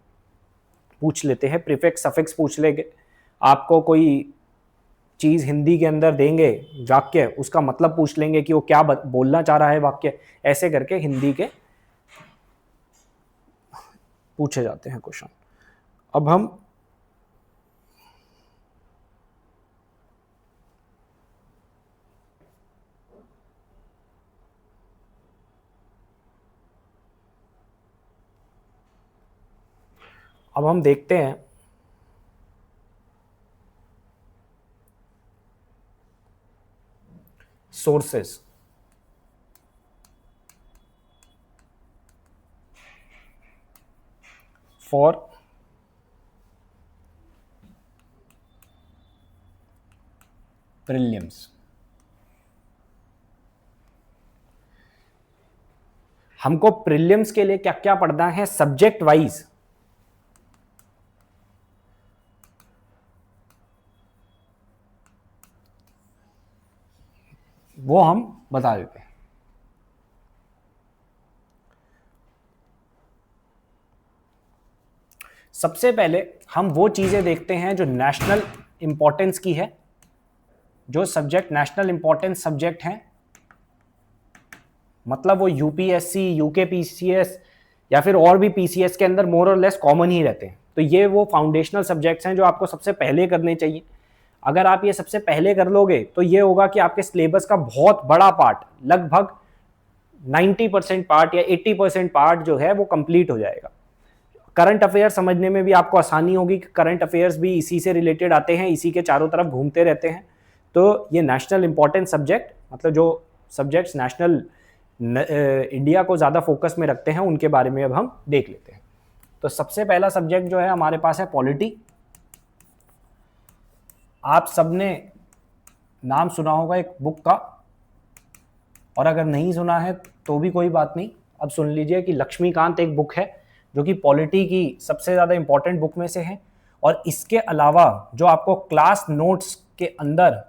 पूछ लेते हैं। प्रीफिक्स सफिक्स पूछ लेंगे, आपको कोई चीज़ हिंदी के अंदर देंगे वाक्य, उसका मतलब पूछ लेंगे कि वो क्या बोलना चाह रहा है वाक्य, ऐसे करके हिंदी के पूछे जाते हैं क्वेश्चन। अब हम देखते हैं सोर्सेस। फॉर प्रीलिम्स हमको प्रीलिम्स के लिए क्या क्या पढ़ना है सब्जेक्ट वाइज, वो हम बता देते हैं। सबसे पहले हम वो चीजें देखते हैं जो नेशनल इंपॉर्टेंस की है। जो सब्जेक्ट नेशनल इंपॉर्टेंस सब्जेक्ट हैं, मतलब वो यूपीएससी, यूकेपीसीएस या फिर और भी पीसीएस के अंदर मोर और लेस कॉमन ही रहते हैं। तो ये वो फाउंडेशनल सब्जेक्ट्स हैं जो आपको सबसे पहले करने चाहिए। अगर आप ये सबसे पहले कर लोगे तो ये होगा कि आपके सिलेबस का बहुत बड़ा पार्ट, लगभग 90% पार्ट या 80% पार्ट जो है वो कंप्लीट हो जाएगा। करंट अफेयर समझने में भी आपको आसानी होगी, करंट अफेयर्स भी इसी से रिलेटेड आते हैं, इसी के चारों तरफ घूमते रहते हैं। तो ये नेशनल इंपॉर्टेंस सब्जेक्ट, मतलब जो सब्जेक्ट्स नेशनल इंडिया को ज़्यादा फोकस में रखते हैं, उनके बारे में अब हम देख लेते हैं। तो सबसे पहला सब्जेक्ट जो है हमारे पास है पॉलिटी। आप सबने नाम सुना होगा एक बुक का, और अगर नहीं सुना है तो भी कोई बात नहीं, अब सुन लीजिए कि लक्ष्मीकांत एक बुक है जो कि पॉलिटी की सबसे ज़्यादा इंपॉर्टेंट बुक में से है। और इसके अलावा जो आपको क्लास नोट्स के अंदर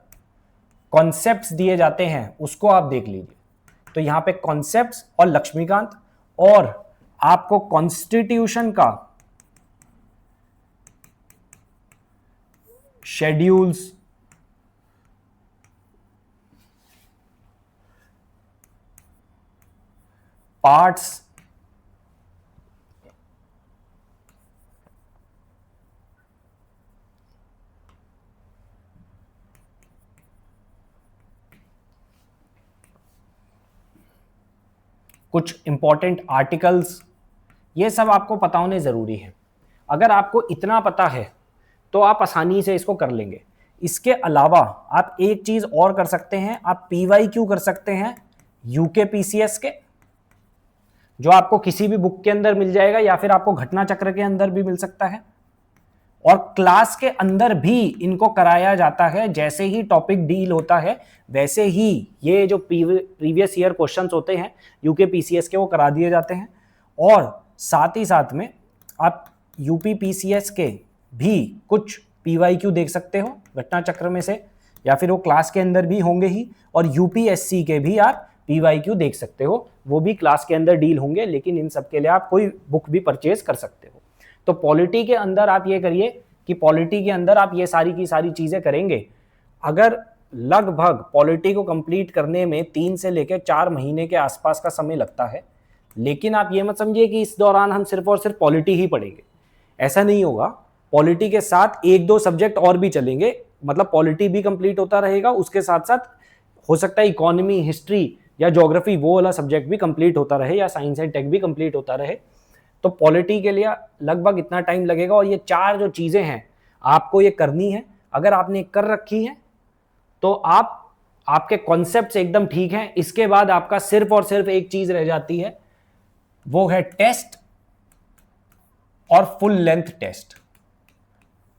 कॉन्सेप्ट्स दिए जाते हैं उसको आप देख लीजिए। तो यहाँ पे कॉन्सेप्ट्स और लक्ष्मीकांत, और आपको कॉन्स्टिट्यूशन का शेड्यूल्स, पार्ट्स, कुछ इंपॉर्टेंट आर्टिकल्स, ये सब आपको पता होने ज़रूरी है। अगर आपको इतना पता है तो आप आसानी से इसको कर लेंगे। इसके अलावा आप एक चीज़ और कर सकते हैं, आप PYQ कर सकते हैं यूकेपीसीएस के, जो आपको किसी भी बुक के अंदर मिल जाएगा या फिर आपको घटना चक्र के अंदर भी मिल सकता है। और क्लास के अंदर भी इनको कराया जाता है, जैसे ही टॉपिक डील होता है वैसे ही ये जो प्रीवियस ईयर क्वेश्चंस होते हैं यूकेपीसीएस के, वो करा दिए जाते हैं। और साथ ही साथ में आप यूपीपीसीएस के भी कुछ PYQ देख सकते हो घटना चक्र में से, या फिर वो क्लास के अंदर भी होंगे ही। और यूपीएससी के भी आप PYQ देख सकते हो, वो भी क्लास के अंदर डील होंगे, लेकिन इन सब के लिए आप कोई बुक भी परचेज कर सकते हो। तो पॉलिटी के अंदर आप ये करिए कि पॉलिटी के अंदर आप ये सारी की सारी चीज़ें करेंगे। अगर लगभग पॉलिटी को कंप्लीट करने में 3 से लेकर 4 महीने के आसपास का समय लगता है, लेकिन आप ये मत समझिए कि इस दौरान हम सिर्फ और सिर्फ पॉलिटी ही पढ़ेंगे, ऐसा नहीं होगा। पॉलिटी के साथ 1-2 सब्जेक्ट और भी चलेंगे, मतलब पॉलिटी भी कंप्लीट होता रहेगा, उसके साथ साथ हो सकता है इकोनॉमी, हिस्ट्री या ज्योग्राफी वो वाला सब्जेक्ट भी कंप्लीट होता रहे, या साइंस एंड टेक भी कंप्लीट होता रहे। तो पॉलिटी के लिए लगभग इतना टाइम लगेगा। और ये 4 जो चीज़ें हैं आपको ये करनी है। अगर आपने कर रखी है तो आपके कॉन्सेप्ट्स एकदम ठीक हैं। इसके बाद आपका सिर्फ और सिर्फ एक चीज़ रह जाती है, वो है टेस्ट और फुल लेंथ टेस्ट।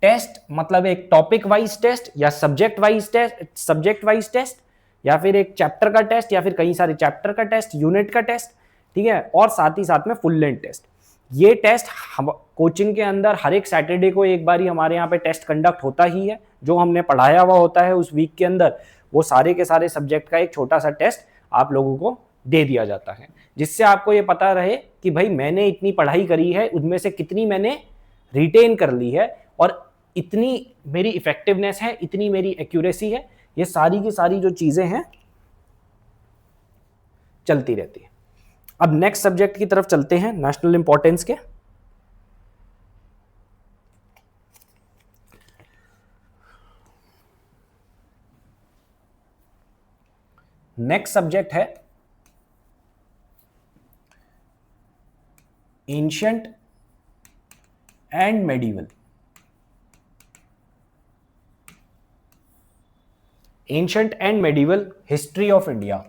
टेस्ट मतलब एक टॉपिक वाइज टेस्ट या सब्जेक्ट वाइज टेस्ट, या फिर एक चैप्टर का टेस्ट, या फिर कई सारे चैप्टर का टेस्ट, यूनिट का टेस्ट, ठीक है। और साथ ही साथ में फुल लेंथ टेस्ट। ये टेस्ट हम कोचिंग के अंदर हर एक सैटरडे को एक बार ही हमारे यहाँ पे टेस्ट कंडक्ट होता ही है। जो हमने पढ़ाया हुआ होता है उस वीक के अंदर, वो सारे के सारे सब्जेक्ट का एक छोटा सा टेस्ट आप लोगों को दे दिया जाता है, जिससे आपको ये पता रहे कि भाई मैंने इतनी पढ़ाई करी है, उनमें से कितनी मैंने रिटेन कर ली है, और इतनी मेरी इफेक्टिवनेस है, इतनी मेरी एक्यूरेसी है। ये सारी की सारी जो चीज़ें हैं चलती रहती है। अब नेक्स्ट सब्जेक्ट की तरफ चलते हैं, नेशनल इंपॉर्टेंस के। नेक्स्ट सब्जेक्ट है ancient and medieval. Ancient and medieval history of India.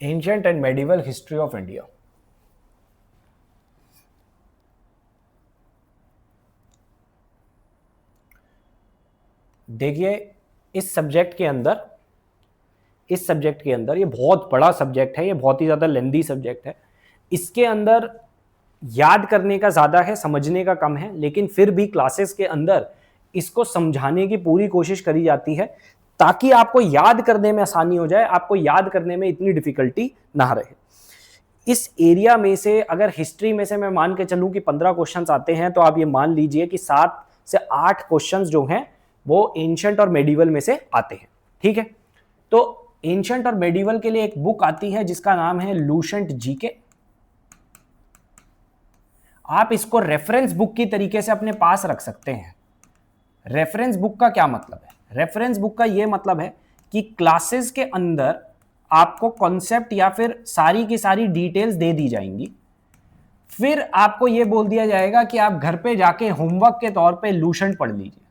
Ancient and medieval history of India. देखिए इस सब्जेक्ट के अंदर ये बहुत बड़ा सब्जेक्ट है, ये बहुत ही ज़्यादा लेंदी सब्जेक्ट है। इसके अंदर याद करने का ज़्यादा है, समझने का कम है, लेकिन फिर भी क्लासेस के अंदर इसको समझाने की पूरी कोशिश करी जाती है ताकि आपको याद करने में आसानी हो जाए, आपको याद करने में इतनी डिफिकल्टी ना रहे। इस एरिया में से अगर हिस्ट्री में से मैं मान के चलूं कि 15 क्वेश्चंस आते हैं, तो आप ये मान लीजिए कि 7 से 8 क्वेश्चंस जो हैं वो एंशिएंट और मेडिवल में से आते हैं। ठीक है, तो एंशिएंट और मेडिवल के लिए एक बुक आती है जिसका नाम है लूसेंट जीके। आप इसको रेफरेंस बुक की तरीके से अपने पास रख सकते हैं। रेफरेंस बुक का क्या मतलब है? रेफरेंस बुक का यह मतलब है कि क्लासेस के अंदर आपको कॉन्सेप्ट या फिर सारी की सारी डिटेल्स दे दी जाएंगी, फिर आपको यह बोल दिया जाएगा कि आप घर पे जाके होमवर्क के तौर पे लूसेंट पढ़ लीजिए।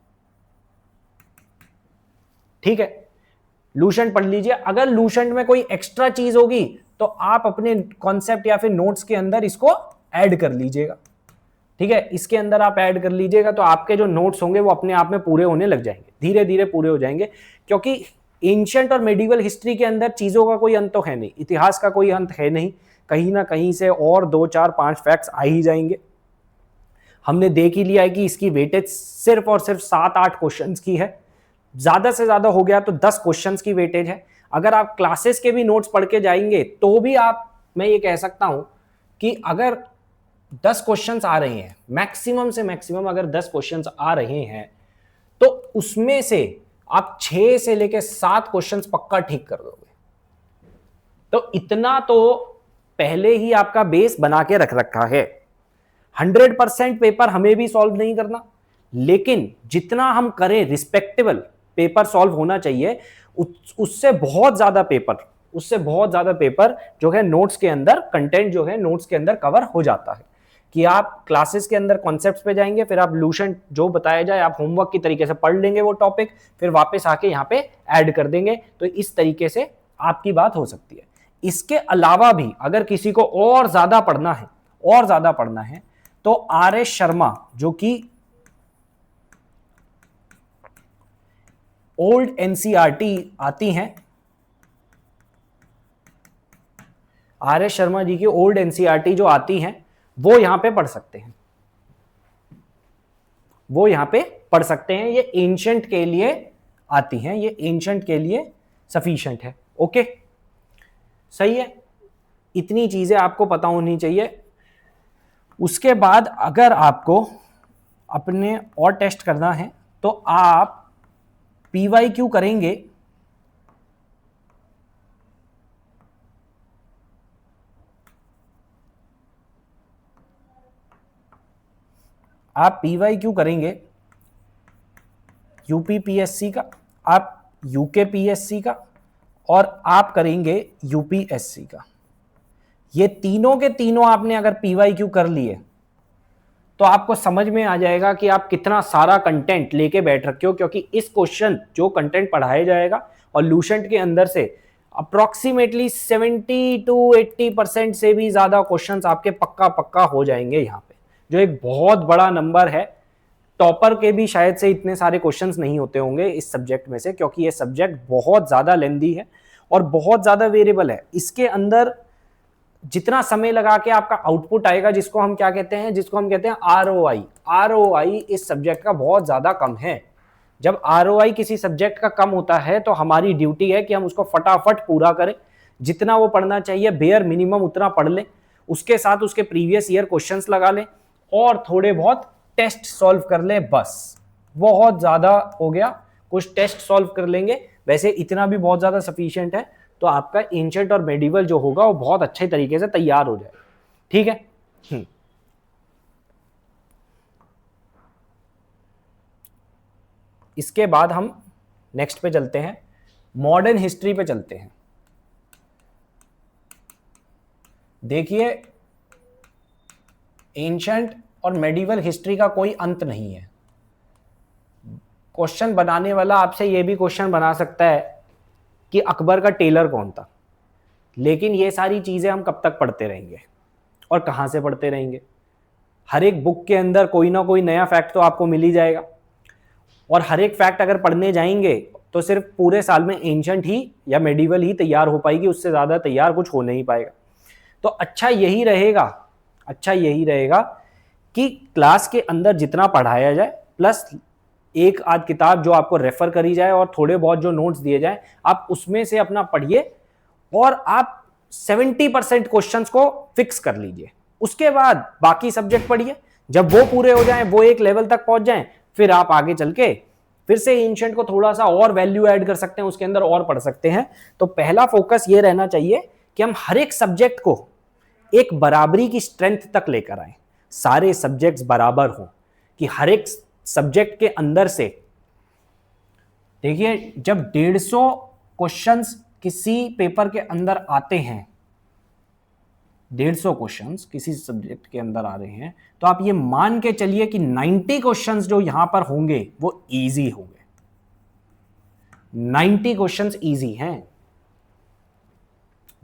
ठीक है, लूसेंट पढ़ लीजिए। अगर लूसेंट में कोई एक्स्ट्रा चीज होगी तो आप अपने कॉन्सेप्ट या फिर नोट्स के अंदर इसको ऐड कर लीजिएगा। ठीक है, इसके अंदर आप ऐड कर लीजिएगा तो आपके जो नोट्स होंगे वो अपने आप में पूरे होने लग जाएंगे, धीरे धीरे पूरे हो जाएंगे। क्योंकि एंशिएंट और मेडिवल हिस्ट्री के अंदर चीजों का कोई अंत तो है नहीं, इतिहास का कोई अंत है नहीं, कहीं ना कहीं से और 2, 4, 5 फैक्ट्स आ ही जाएंगे। हमने देख ही लिया है कि इसकी वेटेज सिर्फ और सिर्फ 7-8 क्वेश्चंस की है, ज्यादा से ज्यादा हो गया तो 10 क्वेश्चंस की वेटेज है। अगर आप क्लासेस के भी नोट्स पढ़ के जाएंगे तो भी मैं ये कह सकता हूं कि अगर 10 क्वेश्चंस आ रहे हैं, मैक्सिमम से मैक्सिमम अगर 10 क्वेश्चंस आ रहे हैं तो उसमें से आप 6 से लेकर 7 क्वेश्चंस पक्का ठीक कर दोगे। तो इतना तो पहले ही आपका बेस बना के रख रखा है। 100% पेपर हमें भी सॉल्व नहीं करना, लेकिन जितना हम करें रिस्पेक्टेबल पेपर सॉल्व होना चाहिए, उससे बहुत ज्यादा पेपर जो है नोट्स के अंदर, कंटेंट जो है नोट्स के अंदर कवर हो जाता है। कि आप क्लासेस के अंदर कॉन्सेप्ट्स पे जाएंगे, फिर आप लूसेंट जो बताया जाए आप होमवर्क की तरीके से पढ़ लेंगे वो टॉपिक, फिर वापस आके यहाँ पे ऐड कर देंगे। तो इस तरीके से आपकी बात हो सकती है। इसके अलावा भी अगर किसी को और ज्यादा पढ़ना है तो आर.एस. शर्मा जो कि ओल्ड एनसीईआरटी आती हैं, आर.एस. शर्मा जी की ओल्ड एनसीईआरटी जो आती हैं वो यहां पे पढ़ सकते हैं, ये एंशिएंट के लिए आती हैं, ये एंशिएंट के लिए सफिशिएंट है। ओके, सही है, इतनी चीजें आपको पता होनी चाहिए। उसके बाद अगर आपको अपने और टेस्ट करना है तो आप PYQ करेंगे। आप PYQ करेंगे UPPSC का, आप UKPSC का, और आप करेंगे UPSC का। ये तीनों के तीनों आपने अगर PYQ कर लिए तो आपको समझ में आ जाएगा कि आप कितना सारा कंटेंट लेके बैठ रखे हो। क्योंकि इस क्वेश्चन जो कंटेंट पढ़ाया जाएगा और लूसेंट के अंदर से अप्रोक्सीमेटली 70 to 80% से भी ज्यादा क्वेश्चंस आपके पक्का हो जाएंगे यहाँ पे, जो एक बहुत बड़ा नंबर है। टॉपर के भी शायद से इतने सारे क्वेश्चंस नहीं होते होंगे इस सब्जेक्ट में से, क्योंकि ये सब्जेक्ट बहुत ज्यादा लेंथी है और बहुत ज्यादा वेरिएबल है। इसके अंदर जितना समय लगा के आपका आउटपुट आएगा, जिसको हम कहते हैं ROI इस सब्जेक्ट का बहुत ज्यादा कम है। जब ROI किसी सब्जेक्ट का कम होता है तो हमारी ड्यूटी है कि हम उसको फटाफट पूरा करें। जितना वो पढ़ना चाहिए बेयर मिनिमम उतना पढ़ लें, उसके साथ उसके प्रीवियस ईयर क्वेश्चंस लगा लें और थोड़े बहुत टेस्ट सॉल्व कर लें। बस बहुत ज्यादा हो गया, कुछ टेस्ट सॉल्व कर लेंगे, वैसे इतना भी बहुत ज्यादा सफिशिएंट है। तो आपका एंशिएंट और मेडिवल जो होगा वो बहुत अच्छे तरीके से तैयार हो जाएगा। ठीक है, इसके बाद हम नेक्स्ट पे चलते हैं, मॉडर्न हिस्ट्री पे चलते हैं। देखिए, एंशिएंट और मेडिवल हिस्ट्री का कोई अंत नहीं है। क्वेश्चन बनाने वाला आपसे ये भी क्वेश्चन बना सकता है कि अकबर का टेलर कौन था, लेकिन ये सारी चीजें हम कब तक पढ़ते रहेंगे और कहां से पढ़ते रहेंगे? हर एक बुक के अंदर कोई ना कोई नया फैक्ट तो आपको मिल ही जाएगा, और हर एक फैक्ट अगर पढ़ने जाएंगे तो सिर्फ पूरे साल में एंशिएंट ही या मेडिवल ही तैयार हो पाएगी, उससे ज्यादा तैयार कुछ हो नहीं पाएगा। तो अच्छा यही रहेगा कि क्लास के अंदर जितना पढ़ाया जाए प्लस एक आध किताब जो आपको रेफर करी जाए और थोड़े बहुत जो नोट्स दिए जाए आप उसमें से अपना पढ़िए, और आप 70% क्वेश्चंस को फिक्स कर लीजिए, उसके बाद बाकी सब्जेक्ट पढ़िए। जब वो पूरे हो जाएं, वो एक लेवल तक पहुंच जाएं, फिर आप आगे चल के फिर से एंशिएंट को थोड़ा सा और वैल्यू ऐड कर सकते हैं, उसके अंदर और पढ़ सकते हैं। तो पहला फोकस ये रहना चाहिए कि हम हर एक सब्जेक्ट को एक बराबरी की स्ट्रेंथ तक लेकर आए, सारे सब्जेक्ट्स बराबर हों, कि हर एक सब्जेक्ट के अंदर से, देखिए जब 150 क्वेश्चंस किसी पेपर के अंदर आते हैं, 150 क्वेश्चंस किसी सब्जेक्ट के अंदर आ रहे हैं, तो आप ये मान के चलिए कि 90 क्वेश्चंस जो यहां पर होंगे वो इजी होंगे। 90 क्वेश्चंस इजी हैं,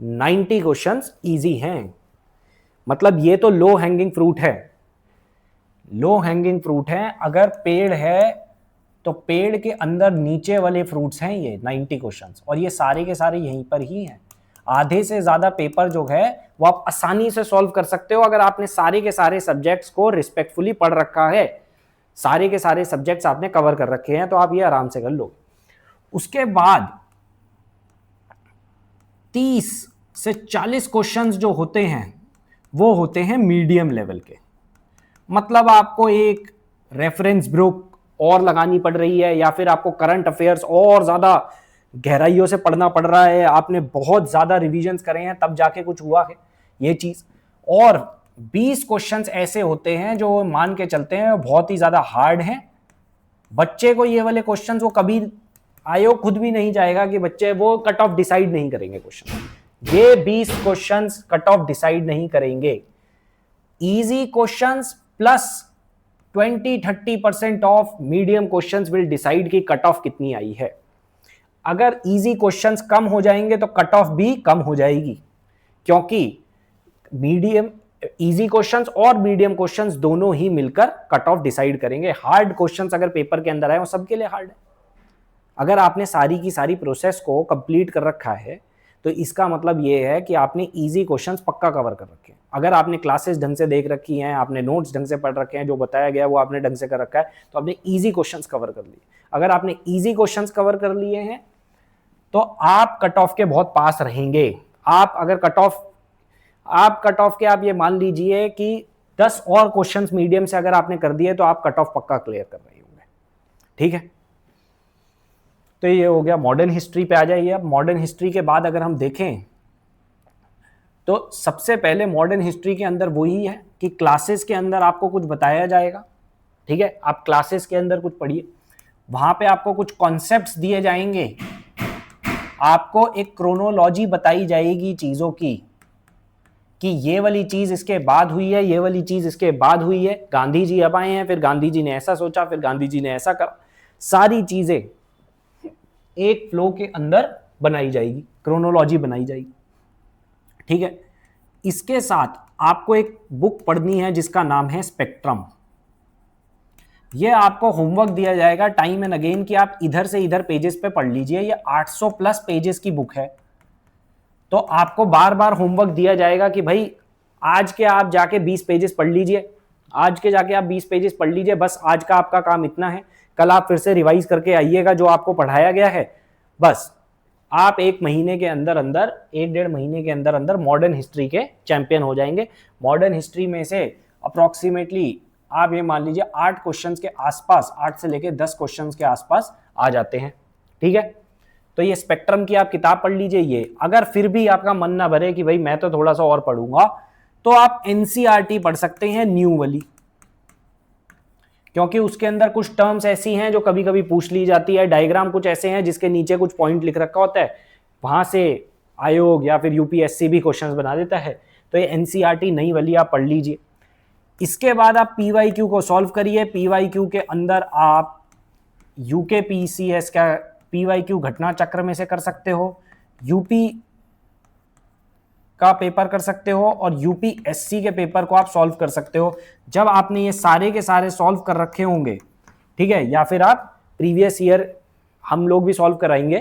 90 क्वेश्चंस इजी हैं। मतलब ये तो लो हैंगिंग फ्रूट है, लो हैंगिंग फ्रूट है। अगर पेड़ है तो पेड़ के अंदर नीचे वाले फ्रूट्स हैं ये 90 क्वेश्चंस, और ये सारे के सारे यहीं पर ही हैं। आधे से ज्यादा पेपर जो है वो आप आसानी से सॉल्व कर सकते हो अगर आपने सारे के सारे सब्जेक्ट्स को रिस्पेक्टफुली पढ़ रखा है, सारे के सारे सब्जेक्ट्स आपने कवर कर रखे हैं, तो आप ये आराम से कर लो। उसके बाद 30 से 40 क्वेश्चंस जो होते हैं वो होते हैं मीडियम लेवल के। मतलब आपको एक रेफरेंस बुक और लगानी पड़ रही है, या फिर आपको करंट अफेयर्स और ज्यादा गहराइयों से पढ़ना पड़ रहा है, आपने बहुत ज्यादा रिवीजन्स करे हैं तब जाके कुछ हुआ है ये चीज। और 20 क्वेश्चंस ऐसे होते हैं जो मान के चलते हैं बहुत ही ज्यादा हार्ड हैं, बच्चे को ये वाले क्वेश्चंस वो कभी आयोग खुद भी नहीं चाहेगा कि बच्चे वो कट ऑफ डिसाइड नहीं करेंगे क्वेश्चन। ये 20 क्वेश्चंस कट ऑफ डिसाइड नहीं करेंगे। Easy questions plus 20-30% of medium questions will decide कि कट ऑफ कितनी आई है। अगर इजी क्वेश्चंस कम हो जाएंगे तो कट ऑफ भी कम हो जाएगी, क्योंकि मीडियम इजी क्वेश्चंस और मीडियम क्वेश्चंस दोनों ही मिलकर कट ऑफ डिसाइड करेंगे। हार्ड क्वेश्चंस अगर पेपर के अंदर आए वो सबके लिए हार्ड है। अगर आपने सारी की सारी प्रोसेस को कंप्लीट कर रखा है तो इसका मतलब ये है कि आपने इजी क्वेश्चंस पक्का कवर कर रखे हैं। अगर आपने क्लासेस ढंग से देख रखी हैं, आपने नोट्स ढंग से पढ़ रखे हैं, जो बताया गया वो आपने ढंग से कर रखा है, तो आपने इजी क्वेश्चंस कवर कर लिए। अगर आपने इजी क्वेश्चंस कवर कर लिए हैं तो आप कट ऑफ के बहुत पास रहेंगे। आप अगर कट ऑफ के आप ये मान लीजिए कि 10 और क्वेश्चंस मीडियम से अगर आपने कर दिए तो आप कट ऑफ पक्का क्लियर कर रहे होंगे। ठीक है, तो ये हो गया। मॉडर्न हिस्ट्री पे आ जाइए। अब मॉडर्न हिस्ट्री के बाद अगर हम देखें तो सबसे पहले मॉडर्न हिस्ट्री के अंदर वही है कि क्लासेस के अंदर आपको कुछ बताया जाएगा। ठीक है, आप क्लासेस के अंदर कुछ पढ़िए, वहां पे आपको कुछ कॉन्सेप्ट्स दिए जाएंगे, आपको एक क्रोनोलॉजी बताई जाएगी चीजों की कि ये वाली चीज इसके बाद हुई है, ये वाली चीज इसके बाद हुई है। गांधी जी अब आए हैं, फिर गांधी जी ने ऐसा सोचा, फिर गांधी जी ने ऐसा करा। सारी चीजें एक फ्लो के अंदर बनाई जाएगी, क्रोनोलॉजी बनाई जाएगी। ठीक है, इसके साथ आपको एक बुक पढ़नी है जिसका नाम है स्पेक्ट्रम। ये आपको होमवर्क दिया जाएगा टाइम एंड अगेन कि आप इधर से इधर पेजेस पे पढ़ लीजिए। ये 800 प्लस पेजेस की बुक है, तो आपको बार बार होमवर्क दिया जाएगा कि भाई आज के आप जाके 20 पेजेस पढ़ लीजिए, आज के जाके आप 20 पेजेस पढ़ लीजिए, बस आज का आपका काम इतना है। कल आप फिर से रिवाइज करके आइएगा जो आपको पढ़ाया गया है। बस आप 1 महीने के अंदर अंदर, 1-1.5 महीने के अंदर अंदर मॉडर्न हिस्ट्री के चैंपियन हो जाएंगे। मॉडर्न हिस्ट्री में से अप्रोक्सीमेटली आप ये मान लीजिए 8 क्वेश्चंस के आसपास, 8 से लेके 10 क्वेश्चंस के आसपास आ जाते हैं। ठीक है, तो ये स्पेक्ट्रम की आप किताब पढ़ लीजिए। ये अगर फिर भी आपका मन ना भरे कि भाई मैं तो थोड़ा सा और पढ़ूंगा, तो आप एनसीईआरटी पढ़ सकते हैं, न्यू वाली, क्योंकि उसके अंदर कुछ टर्म्स ऐसी हैं जो कभी कभी पूछ ली जाती है। डायग्राम कुछ ऐसे हैं जिसके नीचे कुछ पॉइंट लिख रखा होता है, वहां से आयोग या फिर यूपीएससी भी क्वेश्चंस बना देता है। तो ये एनसीईआरटी नई वाली आप पढ़ लीजिए। इसके बाद आप पीवाईक्यू को सॉल्व करिए। पीवाईक्यू के अंदर आप यूके पीसीएस का पीवाईक्यू घटना चक्र में से कर सकते हो, यूपी का पेपर कर सकते हो, और यूपीएससी के पेपर को आप सॉल्व कर सकते हो जब आपने ये सारे के सारे सॉल्व कर रखे होंगे। ठीक है, या फिर आप प्रीवियस ईयर हम लोग भी सॉल्व कराएंगे,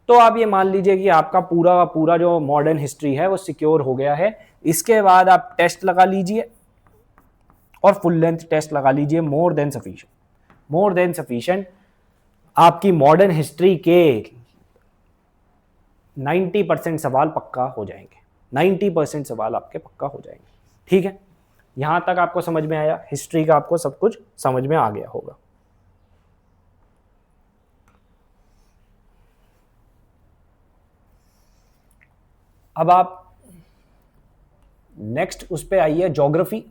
तो आप ये मान लीजिए कि आपका पूरा पूरा जो मॉडर्न हिस्ट्री है वो सिक्योर हो गया है। इसके बाद आप टेस्ट लगा लीजिए और फुल लेंथ टेस्ट लगा लीजिए, more than sufficient. More than sufficient आपकी मॉडर्न हिस्ट्री के 90% सवाल पक्का हो जाएंगे। 90% सवाल आपके पक्का हो जाएंगे। ठीक है, यहां तक आपको समझ में आया? हिस्ट्री का आपको सब कुछ समझ में आ गया होगा। अब आप नेक्स्ट उस पे आइए, ज्योग्राफी।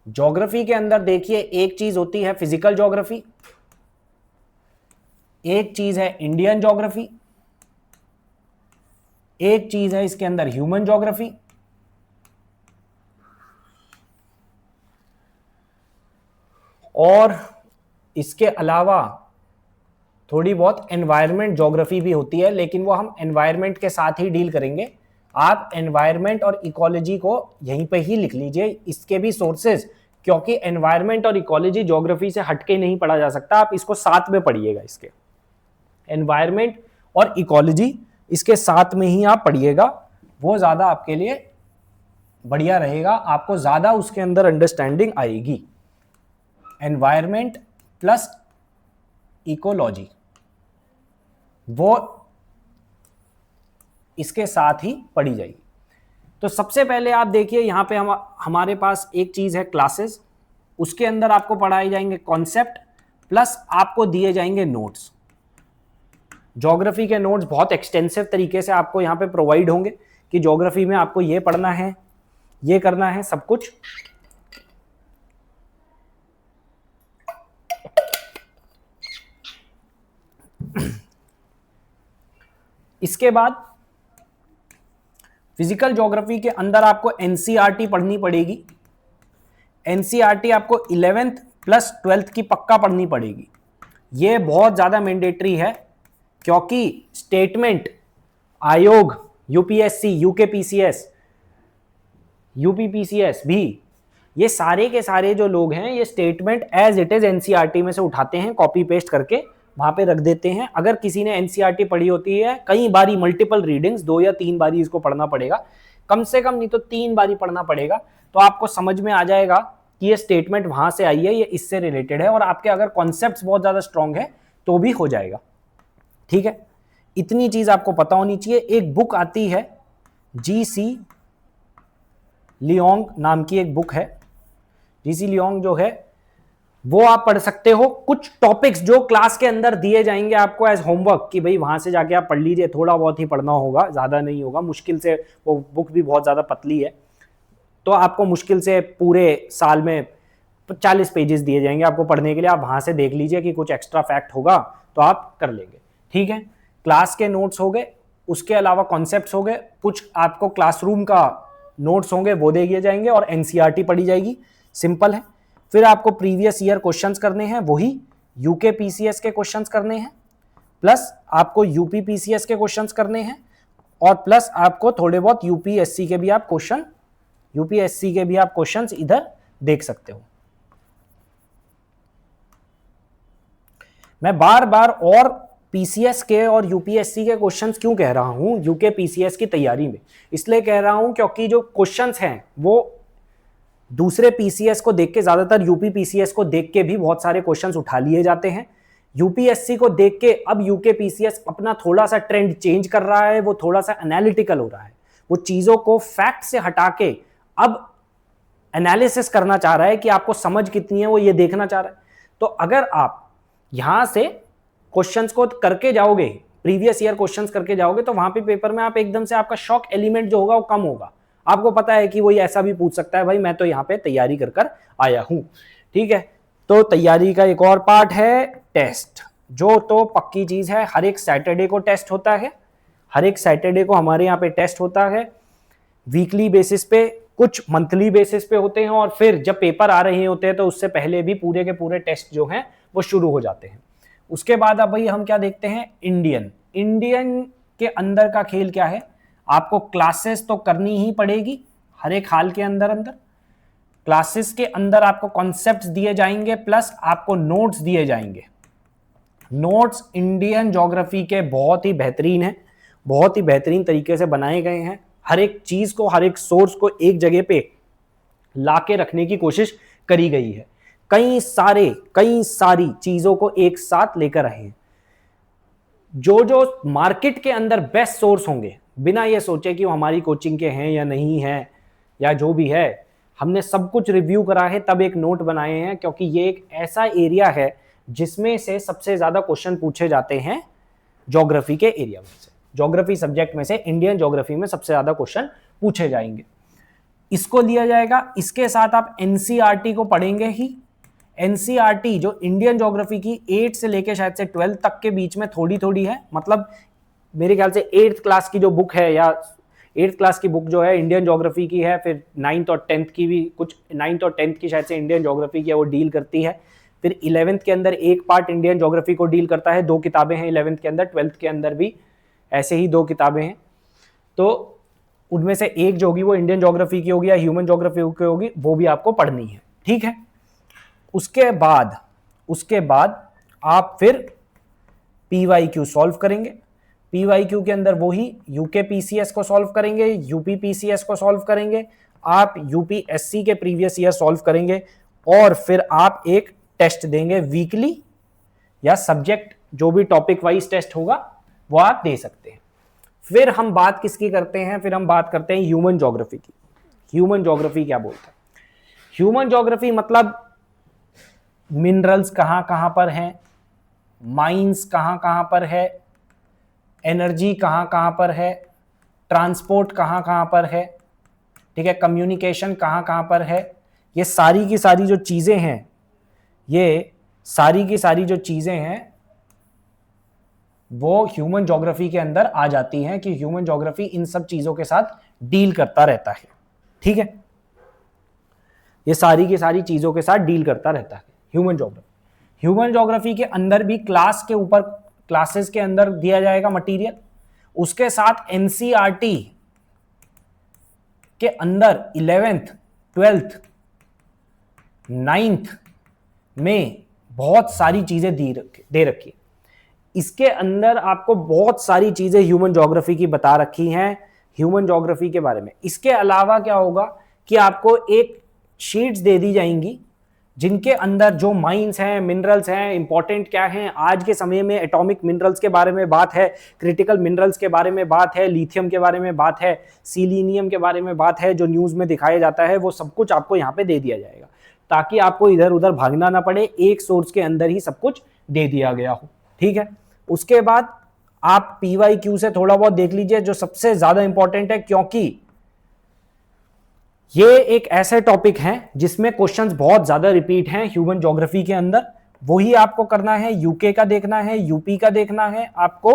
ज्योग्राफी के अंदर देखिए, एक चीज होती है फिजिकल ज्योग्राफी, एक चीज है इंडियन ज्योग्राफी, एक चीज है इसके अंदर ह्यूमन ज्योग्राफी, और इसके अलावा थोड़ी बहुत एनवायरनमेंट ज्योग्राफी भी होती है, लेकिन वो हम एनवायरनमेंट के साथ ही डील करेंगे। आप एनवायरनमेंट और इकोलॉजी को यहीं पे ही लिख लीजिए, इसके भी सोर्सेज, क्योंकि एनवायरनमेंट और इकोलॉजी ज्योग्राफी से हटके नहीं पढ़ा जा सकता, आप इसको साथ में पढ़िएगा। इसके एनवायरनमेंट और इकोलॉजी इसके साथ में ही आप पढ़िएगा, वो ज्यादा आपके लिए बढ़िया रहेगा, आपको ज्यादा उसके अंदर अंडरस्टैंडिंग आएगी। एनवायरनमेंट प्लस इकोलॉजी वो इसके साथ ही पढ़ी जाएगी। तो सबसे पहले आप देखिए, यहां पे हमारे पास एक चीज है क्लासेस, उसके अंदर आपको पढ़ाए जाएंगे कॉन्सेप्ट, प्लस आपको दिए जाएंगे नोट्स। ज्योग्राफी के नोट्स बहुत एक्सटेंसिव तरीके से आपको यहां पे प्रोवाइड होंगे कि ज्योग्राफी में आपको ये पढ़ना है, ये करना है, सब कुछ। इसके बाद फिजिकल ज्योग्राफी के अंदर आपको एनसीईआरटी पढ़नी पड़ेगी। एनसीईआरटी आपको 11th प्लस 12th की पक्का पढ़नी पड़ेगी। ये बहुत ज्यादा मैंडेटरी है, क्योंकि स्टेटमेंट आयोग, यूपीएससी, यूकेपीसीएस, यूपीपीसीएस भी, ये सारे के सारे जो लोग हैं ये statement as it is NCERT में से उठाते हैं, कॉपी पेस्ट करके वहां पे रख देते हैं। अगर किसी ने एनसीईआरटी पढ़ी होती है कई बारी, मल्टीपल रीडिंग्स, 2 या 3 बारी इसको पढ़ना पड़ेगा, कम से कम नहीं तो 3 बारी पढ़ना पड़ेगा, तो आपको समझ में आ जाएगा कि ये स्टेटमेंट वहां से आई है, ये इससे रिलेटेड है, और आपके अगर कॉन्सेप्ट्स बहुत ज्यादा स्ट्रांग है तो भी हो जाएगा। ठीक है, इतनी चीज आपको पता होनी चाहिए। एक बुक आती है जीसी लियोंग नाम की एक बुक है, जीसी लियोंग जो है वो आप पढ़ सकते हो। कुछ टॉपिक्स जो क्लास के अंदर दिए जाएंगे आपको एज होमवर्क कि भाई वहां से जाके आप पढ़ लीजिए, थोड़ा बहुत ही पढ़ना होगा, ज्यादा नहीं होगा, मुश्किल से, वो बुक भी बहुत ज्यादा पतली है, तो आपको मुश्किल से पूरे साल में 40 पेजेस दिए जाएंगे आपको पढ़ने के लिए। आप वहां से देख लीजिए कि कुछ एक्स्ट्रा फैक्ट होगा तो आप कर लेंगे। ठीक है, क्लास के नोट्स हो गए, उसके अलावा कॉन्सेप्ट्स हो गए, कुछ आपको क्लासरूम का नोट्स होंगे वो दे दिए जाएंगे, और एनसीईआरटी पढ़ी जाएगी, सिंपल है। फिर आपको प्रीवियस ईयर क्वेश्चंस करने हैं, वही यूकेपीसीएस के क्वेश्चंस करने हैं, प्लस आपको यूपीपीसीएस के क्वेश्चंस करने हैं, और प्लस आपको थोड़े बहुत यूपीएससी के भी आप क्वेश्चंस इधर देख सकते हो। मैं बार बार और पीसीएस के और यूपीएससी के क्वेश्चंस क्यों कह रहा हूं यूकेपीसीएस की तैयारी में? इसलिए कह रहा हूं क्योंकि जो क्वेश्चंस हैं वो दूसरे पीसीएस को देख के, ज्यादातर यूपी पीसीएस को देख के भी बहुत सारे क्वेश्चंस उठा लिए जाते हैं। यूपीएससी को देख के अब यूके पीसीएस अपना थोड़ा सा ट्रेंड चेंज कर रहा है, वो थोड़ा सा एनालिटिकल हो रहा है, वो चीजों को फैक्ट से हटा के अब एनालिसिस करना चाह रहा है कि आपको समझ कितनी है, वो ये देखना चाह रहा है। तो अगर आप यहां से क्वेश्चंस को करके जाओगे, प्रीवियस ईयर क्वेश्चंस करके जाओगे, तो वहां पे पेपर में आप एकदम से, आपका शॉक एलिमेंट जो होगा वो कम होगा। आपको पता है कि वही ऐसा भी पूछ सकता है, भाई मैं तो यहाँ पे तैयारी कर कर आया हूं। ठीक है, तो तैयारी का एक और पार्ट है टेस्ट, जो तो पक्की चीज है, हर एक सैटरडे को टेस्ट होता है, हर एक सैटरडे को हमारे यहाँ पे टेस्ट होता है, वीकली बेसिस पे, कुछ मंथली बेसिस पे होते हैं, और फिर जब पेपर आ रहे होते हैं तो उससे पहले भी पूरे के पूरे टेस्ट जो हैं वो शुरू हो जाते हैं। उसके बाद अब भाई हम क्या देखते हैं, इंडियन के अंदर का खेल क्या है, आपको क्लासेस तो करनी ही पड़ेगी हर एक हाल के अंदर क्लासेस के अंदर आपको कॉन्सेप्ट्स दिए जाएंगे, प्लस आपको नोट्स दिए जाएंगे। नोट्स इंडियन ज्योग्राफी के बहुत ही बेहतरीन है, बहुत ही बेहतरीन तरीके से बनाए गए हैं, हर एक चीज को, हर एक सोर्स को एक जगह पे लाके रखने की कोशिश करी गई है, कई सारी चीजों को एक साथ लेकर आए हैं। जो जो मार्केट के अंदर बेस्ट सोर्स होंगे, बिना ये सोचे कि वो हमारी कोचिंग के हैं या नहीं है या जो भी है, हमने सब कुछ रिव्यू करा है, तब एक नोट बनाए हैं, क्योंकि ये एक ऐसा एरिया है जिसमें से सबसे ज्यादा क्वेश्चन पूछे जाते हैं ज्योग्राफी के एरिया में से, ज्योग्राफी सब्जेक्ट में से इंडियन ज्योग्राफी में सबसे ज्यादा क्वेश्चन पूछे जाएंगे। इसको लिया जाएगा। इसके साथ आप एनसीईआरटी को पढ़ेंगे ही। एनसीईआरटी जो इंडियन ज्योग्राफी की 8 से लेके शायद से 12 तक के बीच में थोड़ी थोड़ी है, मतलब मेरे ख्याल से 8th क्लास की जो बुक है, या 8th क्लास की बुक जो है इंडियन ज्योग्राफी की है, फिर 9th और 10th की भी, कुछ 9th और 10th की शायद से इंडियन ज्योग्राफी की है, वो डील करती है। फिर 11th के अंदर एक पार्ट इंडियन ज्योग्राफी को डील करता है, 2 किताबें हैं 11th के अंदर, 12th के अंदर भी ऐसे ही 2 किताबें हैं। तो उनमें से एक जो होगी वो इंडियन ज्योग्राफी की होगी या ह्यूमन ज्योग्राफी की होगी, वो भी आपको पढ़नी है, ठीक है। उसके बाद आप फिर पीवाईक्यू सॉल्व करेंगे। पीवाईक्यू के अंदर वही यूके पीसीएस को सॉल्व करेंगे, यूपी पीसीएस को सॉल्व करेंगे, आप यूपीएससी के प्रीवियस ईयर सॉल्व करेंगे, और फिर आप एक टेस्ट देंगे वीकली, या सब्जेक्ट जो भी टॉपिक वाइज टेस्ट होगा वो आप दे सकते हैं। फिर हम बात किसकी करते हैं, फिर हम बात करते हैं ह्यूमन ज्योग्राफी की। ह्यूमन ज्योग्राफी क्या बोलते हैं? ह्यूमन ज्योग्राफी मतलब मिनरल्स कहां कहां पर हैं, माइंस कहां कहां पर है, एनर्जी कहां कहां पर है, ट्रांसपोर्ट कहां कहां पर है, ठीक है, कम्युनिकेशन कहां कहां पर है। ये सारी की सारी जो चीजें हैं, ये सारी की सारी जो चीजें हैं वो ह्यूमन ज्योग्राफी के अंदर आ जाती हैं, कि ह्यूमन ज्योग्राफी इन सब चीजों के साथ डील करता रहता है, ठीक है। ये सारी की सारी चीजों के साथ डील करता रहता है ह्यूमन ज्योग्राफी। ह्यूमन ज्योग्राफी के अंदर भी क्लास के ऊपर, क्लासेस के अंदर दिया जाएगा मटेरियल। उसके साथ एनसीईआरटी के अंदर 11th, 12th, 9th में बहुत सारी चीजें दे रखी है। इसके अंदर आपको बहुत सारी चीजें ह्यूमन ज्योग्राफी की बता रखी हैं, ह्यूमन ज्योग्राफी के बारे में। इसके अलावा क्या होगा कि आपको एक शीट्स दे दी जाएंगी जिनके अंदर जो माइंस हैं, मिनरल्स हैं, इंपॉर्टेंट क्या हैं, आज के समय में एटॉमिक मिनरल्स के बारे में बात है, क्रिटिकल मिनरल्स के बारे में बात है, लिथियम के बारे में बात है, सीलिनियम के बारे में बात है, जो न्यूज़ में दिखाया जाता है, वो सब कुछ आपको यहाँ पे दे दिया जाएगा, ताकि आपको इधर उधर भागना ना पड़े, एक सोर्स के अंदर ही सब कुछ दे दिया गया हो, ठीक है। उसके बाद आप पीवाईक्यू से थोड़ा बहुत देख लीजिए, जो सबसे ज्यादा इंपॉर्टेंट है, क्योंकि ये एक ऐसे टॉपिक हैं जिसमें क्वेश्चंस बहुत ज्यादा रिपीट हैं ह्यूमन ज्योग्राफी के अंदर। वही आपको करना है, यूके का देखना है, यूपी का देखना है, आपको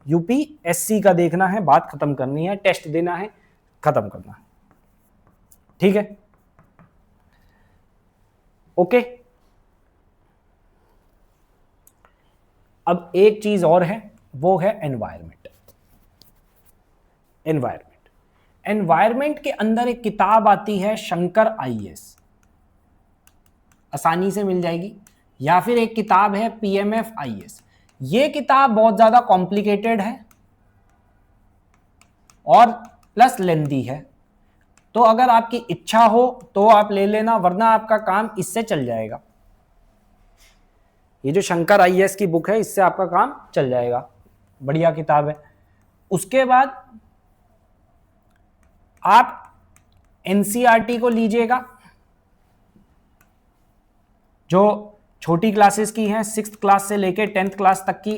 यूपीएससी का देखना है, बात खत्म करनी है, टेस्ट देना है, खत्म करना है, ठीक है, ओके। अब एक चीज और है, वो है एनवायरमेंट। एनवायरमेंट के अंदर एक किताब आती है शंकर आईएएस, आसानी से मिल जाएगी, या फिर एक किताब है पीएमएफ आईएएस। ये किताब बहुत ज्यादा कॉम्प्लिकेटेड है और प्लस लेंदी है, तो अगर आपकी इच्छा हो तो आप ले लेना, वरना आपका काम इससे चल जाएगा। ये जो शंकर आईएएस की बुक है, इससे आपका काम चल जाएगा, बढ़िया किताब है। उसके बाद आप एनसीईआरटी को लीजिएगा, जो छोटी क्लासेस की हैं, 6th क्लास से लेकर 10th क्लास तक की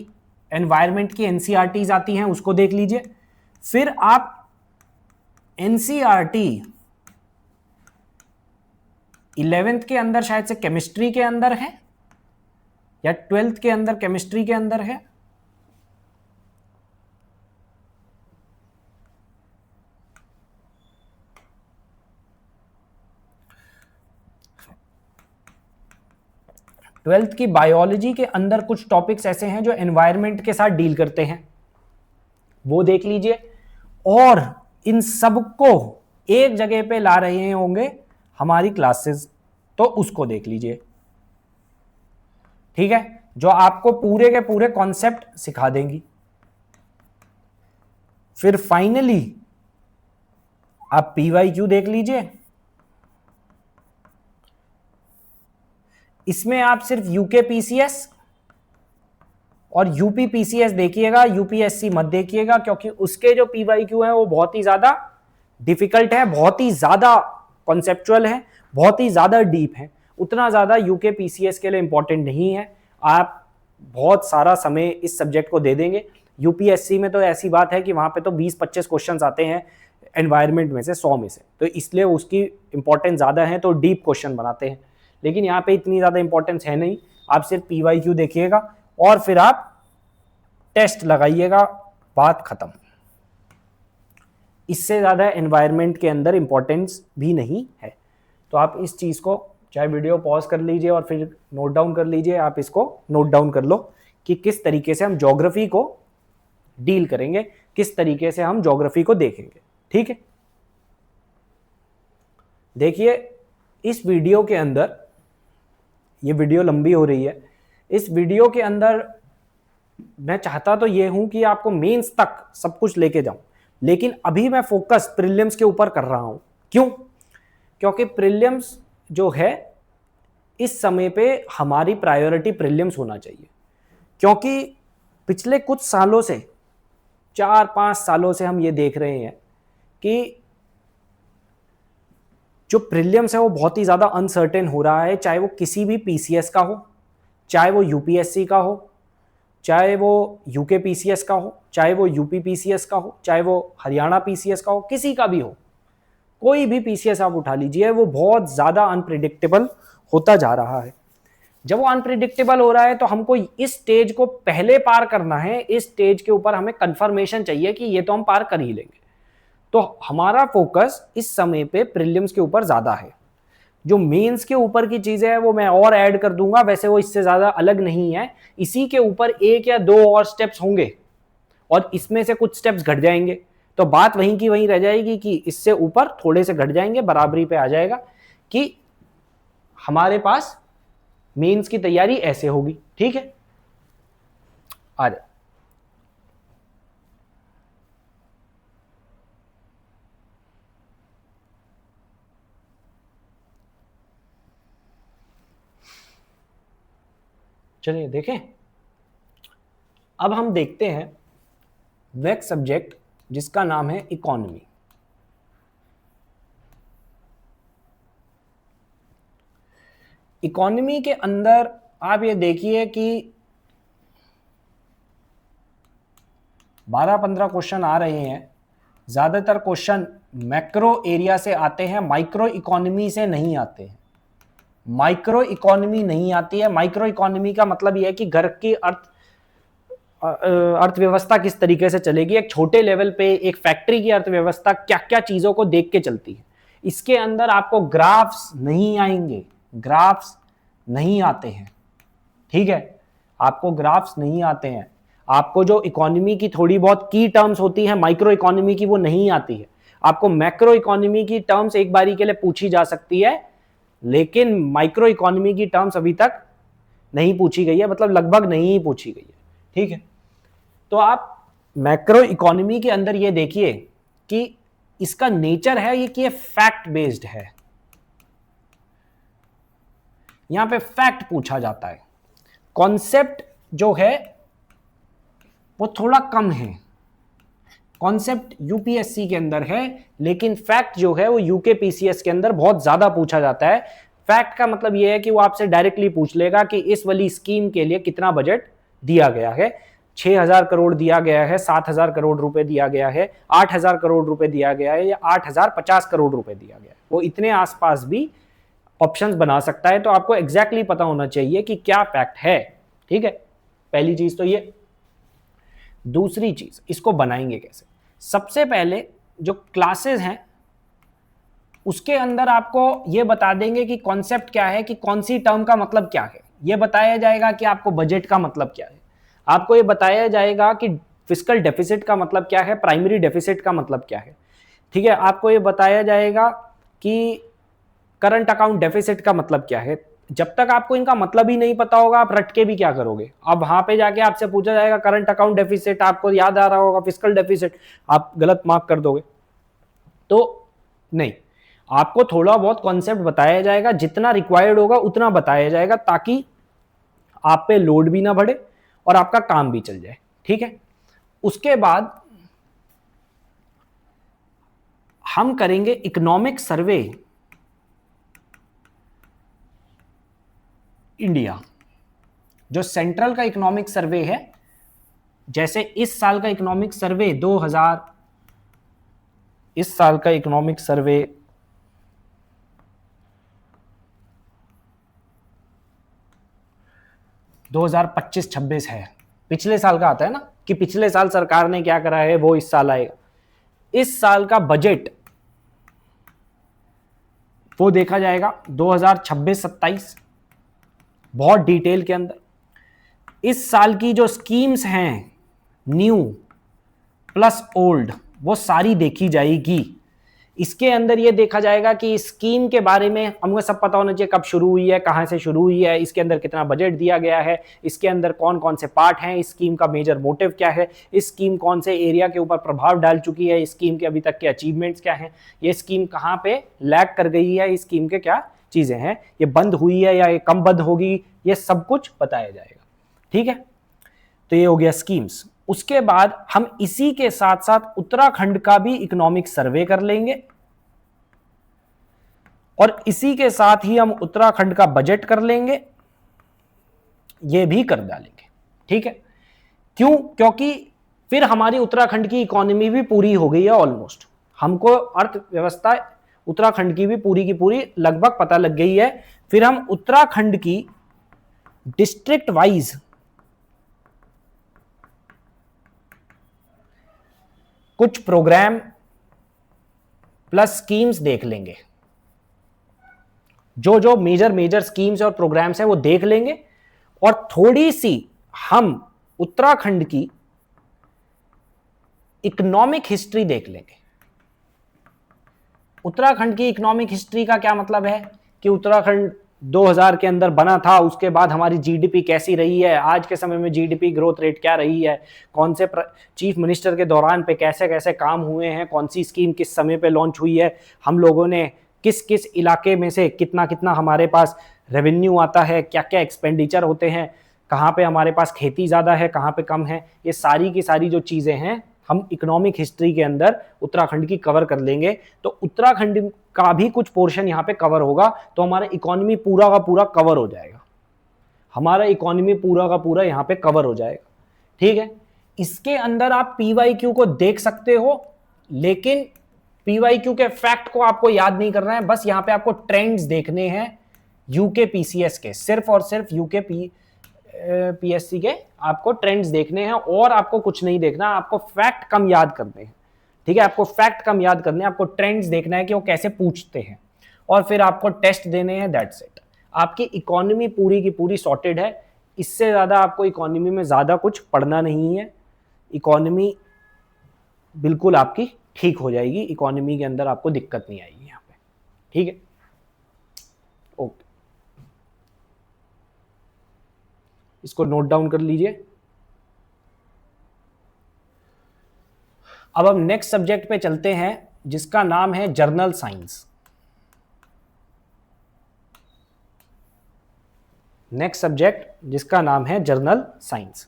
एनवायरमेंट की एनसीईआरटीज आती हैं, उसको देख लीजिए। फिर आप एनसीईआरटी 11th के अंदर शायद से केमिस्ट्री के अंदर है, या 12th के अंदर केमिस्ट्री के अंदर है, ट्वेल्थ की बायोलॉजी के अंदर कुछ टॉपिक्स ऐसे हैं जो एनवायरनमेंट के साथ डील करते हैं, वो देख लीजिए। और इन सबको एक जगह पे ला रहे होंगे हमारी क्लासेस, तो उसको देख लीजिए, ठीक है, जो आपको पूरे के पूरे कॉन्सेप्ट सिखा देंगी। फिर फाइनली आप पीवाईक्यू देख लीजिए, इसमें आप सिर्फ यूके पीसीएस और यूपी पीसीएस देखिएगा, यूपीएससी मत देखिएगा, क्योंकि उसके जो पीवाईक्यू है वो बहुत ही ज्यादा डिफिकल्ट है, बहुत ही ज्यादा कॉन्सेप्चुअल है, बहुत ही ज्यादा डीप है। उतना ज्यादा यूके पीसीएस के लिए इंपॉर्टेंट नहीं है। आप बहुत सारा समय इस सब्जेक्ट को दे देंगे। यूपीएससी में तो ऐसी बात है कि वहां पे तो 20-25 क्वेश्चंस आते हैं एनवायरनमेंट में से, 100 में से, तो इसलिए उसकी इंपॉर्टेंस ज़्यादा है, तो डीप क्वेश्चन बनाते हैं। लेकिन यहाँ पे इतनी ज़्यादा इंपॉर्टेंस है नहीं, आप सिर्फ पीवाईक्यू देखिएगा और फिर आप टेस्ट लगाइएगा, बात खत्म। इससे ज़्यादा एनवायरनमेंट के अंदर इंपॉर्टेंस भी नहीं है। तो आप इस चीज़ को, चाहे वीडियो पॉज कर लीजिए और फिर नोट डाउन कर लीजिए, आप इसको नोट डाउन कर लो कि किस तरीके से हम ज्योग्राफी को डील करेंगे, किस तरीके से हम ज्योग्राफी को देखेंगे। ठीक है, देखिए इस वीडियो के अंदर, ये वीडियो लंबी हो रही है, इस वीडियो के अंदर मैं चाहता तो ये हूं कि आपको मेंस तक सब कुछ लेके जाऊं, लेकिन अभी मैं फोकस प्रीलिम्स के ऊपर कर रहा हूं। क्यों? क्योंकि प्रीलिम्स जो है इस समय पे हमारी प्रायोरिटी प्रीलिम्स होना चाहिए, क्योंकि पिछले कुछ सालों से, 4-5 सालों से हम ये देख रहे हैं कि जो प्रीलिम्स है वो बहुत ही ज़्यादा अनसर्टेन हो रहा है, चाहे वो किसी भी पीसीएस का हो, चाहे वो यूपीएससी का हो, चाहे वो यूके पीसीएस का हो, चाहे वो यूपी पीसीएस का हो, चाहे वो हरियाणा पीसीएस का हो, किसी का भी हो, कोई भी पीसीएस आप उठा लीजिए, वो बहुत ज़्यादा अनप्रिडिक्टेबल होता जा रहा है। जब वो अनप्रिडिक्टेबल हो रहा है तो हमको इस स्टेज को पहले पार करना है, इस स्टेज के ऊपर हमें कंफर्मेशन चाहिए कि ये तो हम पार कर ही लेंगे। तो हमारा फोकस इस समय पे प्रीलिम्स के ऊपर ज़्यादा है। जो मेंस के ऊपर की चीज़ें हैं वो मैं और ऐड कर दूंगा, वैसे वो इससे ज़्यादा अलग नहीं है, इसी के ऊपर 1 या 2 और स्टेप्स होंगे और इसमें से कुछ स्टेप्स घट जाएंगे, तो बात वहीं की वहीं रह जाएगी कि इससे ऊपर थोड़े से घट जाएंगे, बराबरी पे आ जाएगा कि हमारे पास मेंस की तैयारी ऐसे होगी। ठीक है, आ जाए। चलिए देखें, अब हम देखते हैं नेक्स्ट सब्जेक्ट जिसका नाम है इकोनॉमी। इकोनॉमी के अंदर आप ये देखिए कि 12-15 क्वेश्चन आ रहे हैं। ज़्यादातर क्वेश्चन मैक्रो एरिया से आते हैं, माइक्रो इकोनॉमी से नहीं आते हैं। माइक्रो इकोनॉमी नहीं आती है। माइक्रो इकोनॉमी का मतलब यह है कि घर की अर्थव्यवस्था किस तरीके से चलेगी, एक छोटे लेवल पे एक फैक्ट्री की अर्थव्यवस्था क्या क्या चीज़ों को देख के चलती है। इसके अंदर आपको ग्राफ्स नहीं आएंगे, ग्राफ्स नहीं आते हैं। ठीक है, आपको ग्राफ्स नहीं आते हैं। आपको जो इकोनॉमी की थोड़ी बहुत की टर्म्स होती है माइक्रो इकोनॉमी की, वो नहीं आती है। आपको मैक्रो इकोनॉमी की टर्म्स एक बारी के लिए पूछी जा सकती है, लेकिन माइक्रो इकोनॉमी की टर्म्स अभी तक नहीं पूछी गई है, मतलब लगभग नहीं पूछी गई है। ठीक है, तो आप मैक्रो इकोनॉमी के अंदर ये देखिए कि इसका नेचर है ये कि ये फैक्ट बेस्ड है। यहां पे फैक्ट पूछा जाता है, कॉन्सेप्ट जो है वो थोड़ा कम है। कॉन्सेप्ट यूपीएससी के अंदर है, लेकिन फैक्ट जो है वो यूके पीसीएस के अंदर बहुत ज्यादा पूछा जाता है। फैक्ट का मतलब यह है कि वो आपसे डायरेक्टली पूछ लेगा कि इस वाली स्कीम के लिए कितना बजट दिया गया है। 6,000 करोड़ दिया गया है, 7,000 करोड़ रुपए दिया गया है, 8,000 करोड़ रुपए दिया गया है, या 8,050 करोड़ रुपए दिया गया है। वो इतने आसपास भी ऑप्शंस बना सकता है, तो आपको एग्जैक्टली पता होना चाहिए कि क्या फैक्ट है। ठीक है, पहली चीज तो ये। दूसरी चीज, इसको बनाएंगे कैसे। सबसे पहले जो क्लासेस हैं उसके अंदर आपको ये बता देंगे कि कॉन्सेप्ट क्या है, कि कौन सी टर्म का मतलब क्या है। ये बताया जाएगा कि आपको बजट का मतलब क्या है, आपको ये बताया जाएगा कि फिस्कल डेफिसिट का मतलब क्या है, प्राइमरी डेफिसिट का मतलब क्या है। ठीक है, आपको ये बताया जाएगा कि करंट अकाउंट डेफिसिट का मतलब क्या है। जब तक आपको इनका मतलब ही नहीं पता होगा, आप रट के भी क्या करोगे। अब वहां पे जाके आपसे पूछा जाएगा करंट अकाउंट डेफिसिट, आपको याद आ रहा होगा फिस्कल डेफिसिट, आप गलत मार्क कर दोगे। तो नहीं, आपको थोड़ा बहुत कॉन्सेप्ट बताया जाएगा, जितना रिक्वायर्ड होगा उतना बताया जाएगा, ताकि आप पे लोड भी ना बढ़े और आपका काम भी चल जाए, ठीक है। उसके बाद हम करेंगे इकोनॉमिक सर्वे इंडिया, जो सेंट्रल का इकोनॉमिक सर्वे है। जैसे इस साल का इकोनॉमिक सर्वे 2025-26 है, पिछले साल का आता है ना कि पिछले साल सरकार ने क्या करा है वो इस साल आएगा। इस साल का बजट वो देखा जाएगा 2026-27 बहुत डिटेल के अंदर। इस साल की जो स्कीम्स हैं न्यू प्लस ओल्ड वो सारी देखी जाएगी। इसके अंदर ये देखा जाएगा कि स्कीम के बारे में हमको सब पता होना चाहिए, कब शुरू हुई है, कहाँ से शुरू हुई है, इसके अंदर कितना बजट दिया गया है, इसके अंदर कौन कौन से पार्ट हैं, इस स्कीम का मेजर मोटिव क्या है, इस स्कीम कौन से एरिया के ऊपर प्रभाव डाल चुकी है, इस स्कीम के अभी तक के अचीवमेंट्स क्या हैं, ये स्कीम कहाँ पे लैग कर गई है, इस स्कीम के क्या चीज़ें हैं, ये बंद हुई है या ये कम बंद होगी, ये सब कुछ बताया जाएगा, ठीक है। तो ये हो गया स्कीम्स। उसके बाद हम इसी के साथ साथ उत्तराखंड का भी इकोनॉमिक सर्वे कर लेंगे और इसी के साथ ही हम उत्तराखंड का बजट कर लेंगे, ये भी कर डालेंगे, ठीक है। क्यों? क्योंकि फिर हमारी उत्तराखंड की इकोनॉमी भी पूरी हो गई है ऑलमोस्ट। हमको अर्थव्यवस्था उत्तराखंड की भी पूरी लगभग पता लग गई है। फिर हम उत्तराखंड की डिस्ट्रिक्ट वाइज कुछ प्रोग्राम प्लस स्कीम्स देख लेंगे, जो जो मेजर स्कीम्स और प्रोग्राम्स हैं वो देख लेंगे और थोड़ी सी हम उत्तराखंड की इकोनॉमिक हिस्ट्री देख लेंगे। उत्तराखंड की इकोनॉमिक हिस्ट्री का क्या मतलब है कि उत्तराखंड 2000 के अंदर बना था, उसके बाद हमारी जीडीपी कैसी रही है, आज के समय में जीडीपी ग्रोथ रेट क्या रही है, कौन से चीफ मिनिस्टर के दौरान पे कैसे कैसे काम हुए हैं, कौन सी स्कीम किस समय पे लॉन्च हुई है, हम लोगों ने किस किस इलाके में से कितना कितना हमारे पास रेवेन्यू आता है, क्या क्या एक्सपेंडिचर होते हैं, कहाँ पे हमारे पास खेती ज़्यादा है, कहाँ पे कम है, ये सारी की सारी जो चीज़ें हैं हम इकोनॉमिक हिस्ट्री के अंदर उत्तराखंड की कवर कर लेंगे। तो उत्तराखंड का भी कुछ पोर्शन यहाँ पे कवर होगा, तो हमारा इकोनॉमी पूरा का पूरा कवर हो जाएगा, हमारा इकोनॉमी पूरा का पूरा यहाँ पे कवर हो जाएगा, ठीक है। इसके अंदर आप PYQ को देख सकते हो, लेकिन PYQ के फैक्ट को आपको याद नहीं करना है, बस यहाँ पे आपको ट्रेंड्स देखने हैं यूके PCS के, सिर्फ और सिर्फ यूके PSC के आपको ट्रेंड्स देखने हैं और आपको कुछ नहीं देखना, आपको फैक्ट कम याद करने हैं, ठीक है। आपको फैक्ट कम याद करने हैं, आपको ट्रेंड्स देखना है कि वो कैसे पूछते हैं और फिर आपको टेस्ट देने हैं, दैट्स इट। आपकी इकोनॉमी पूरी की पूरी सॉर्टेड है, इससे ज़्यादा आपको इकोनॉमी में ज़्यादा कुछ पढ़ना नहीं है। इकोनॉमी बिल्कुल आपकी ठीक हो जाएगी, इकोनॉमी के अंदर आपको दिक्कत नहीं आएगी यहाँ पे, ठीक है। ओके, इसको नोट डाउन कर लीजिए। अब हम नेक्स्ट सब्जेक्ट पे चलते हैं जिसका नाम है जर्नल साइंस। नेक्स्ट सब्जेक्ट जिसका नाम है जर्नल साइंस।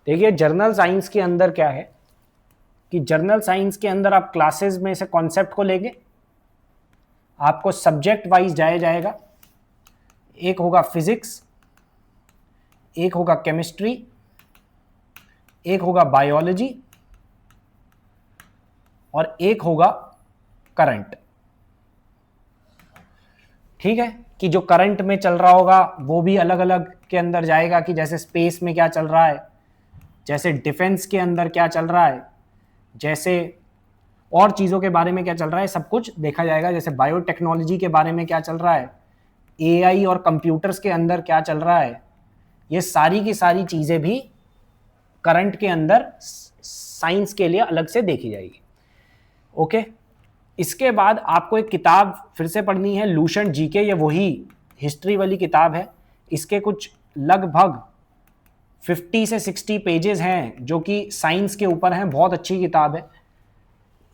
देखिए जर्नल साइंस के अंदर क्या है कि जर्नल साइंस के अंदर आप क्लासेस में से कॉन्सेप्ट को लेंगे, आपको सब्जेक्ट वाइज जाया जाएगा। एक होगा फिजिक्स, एक होगा केमिस्ट्री, एक होगा बायोलॉजी और एक होगा करंट, ठीक है। कि जो करंट में चल रहा होगा वो भी अलग अलग के अंदर जाएगा, कि जैसे स्पेस में क्या चल रहा है, जैसे डिफेंस के अंदर क्या चल रहा है, जैसे और चीज़ों के बारे में क्या चल रहा है, सब कुछ देखा जाएगा। जैसे बायोटेक्नोलॉजी के बारे में क्या चल रहा है, AI और कंप्यूटर्स के अंदर क्या चल रहा है, ये सारी की सारी चीज़ें भी करंट के अंदर साइंस के लिए अलग से देखी जाएगी। ओके। इसके बाद आपको एक किताब फिर से पढ़नी है, लूसेंट जीके, ये वही हिस्ट्री वाली किताब है। इसके कुछ लगभग 50 से 60 पेजेस हैं जो कि साइंस के ऊपर हैं, बहुत अच्छी किताब है।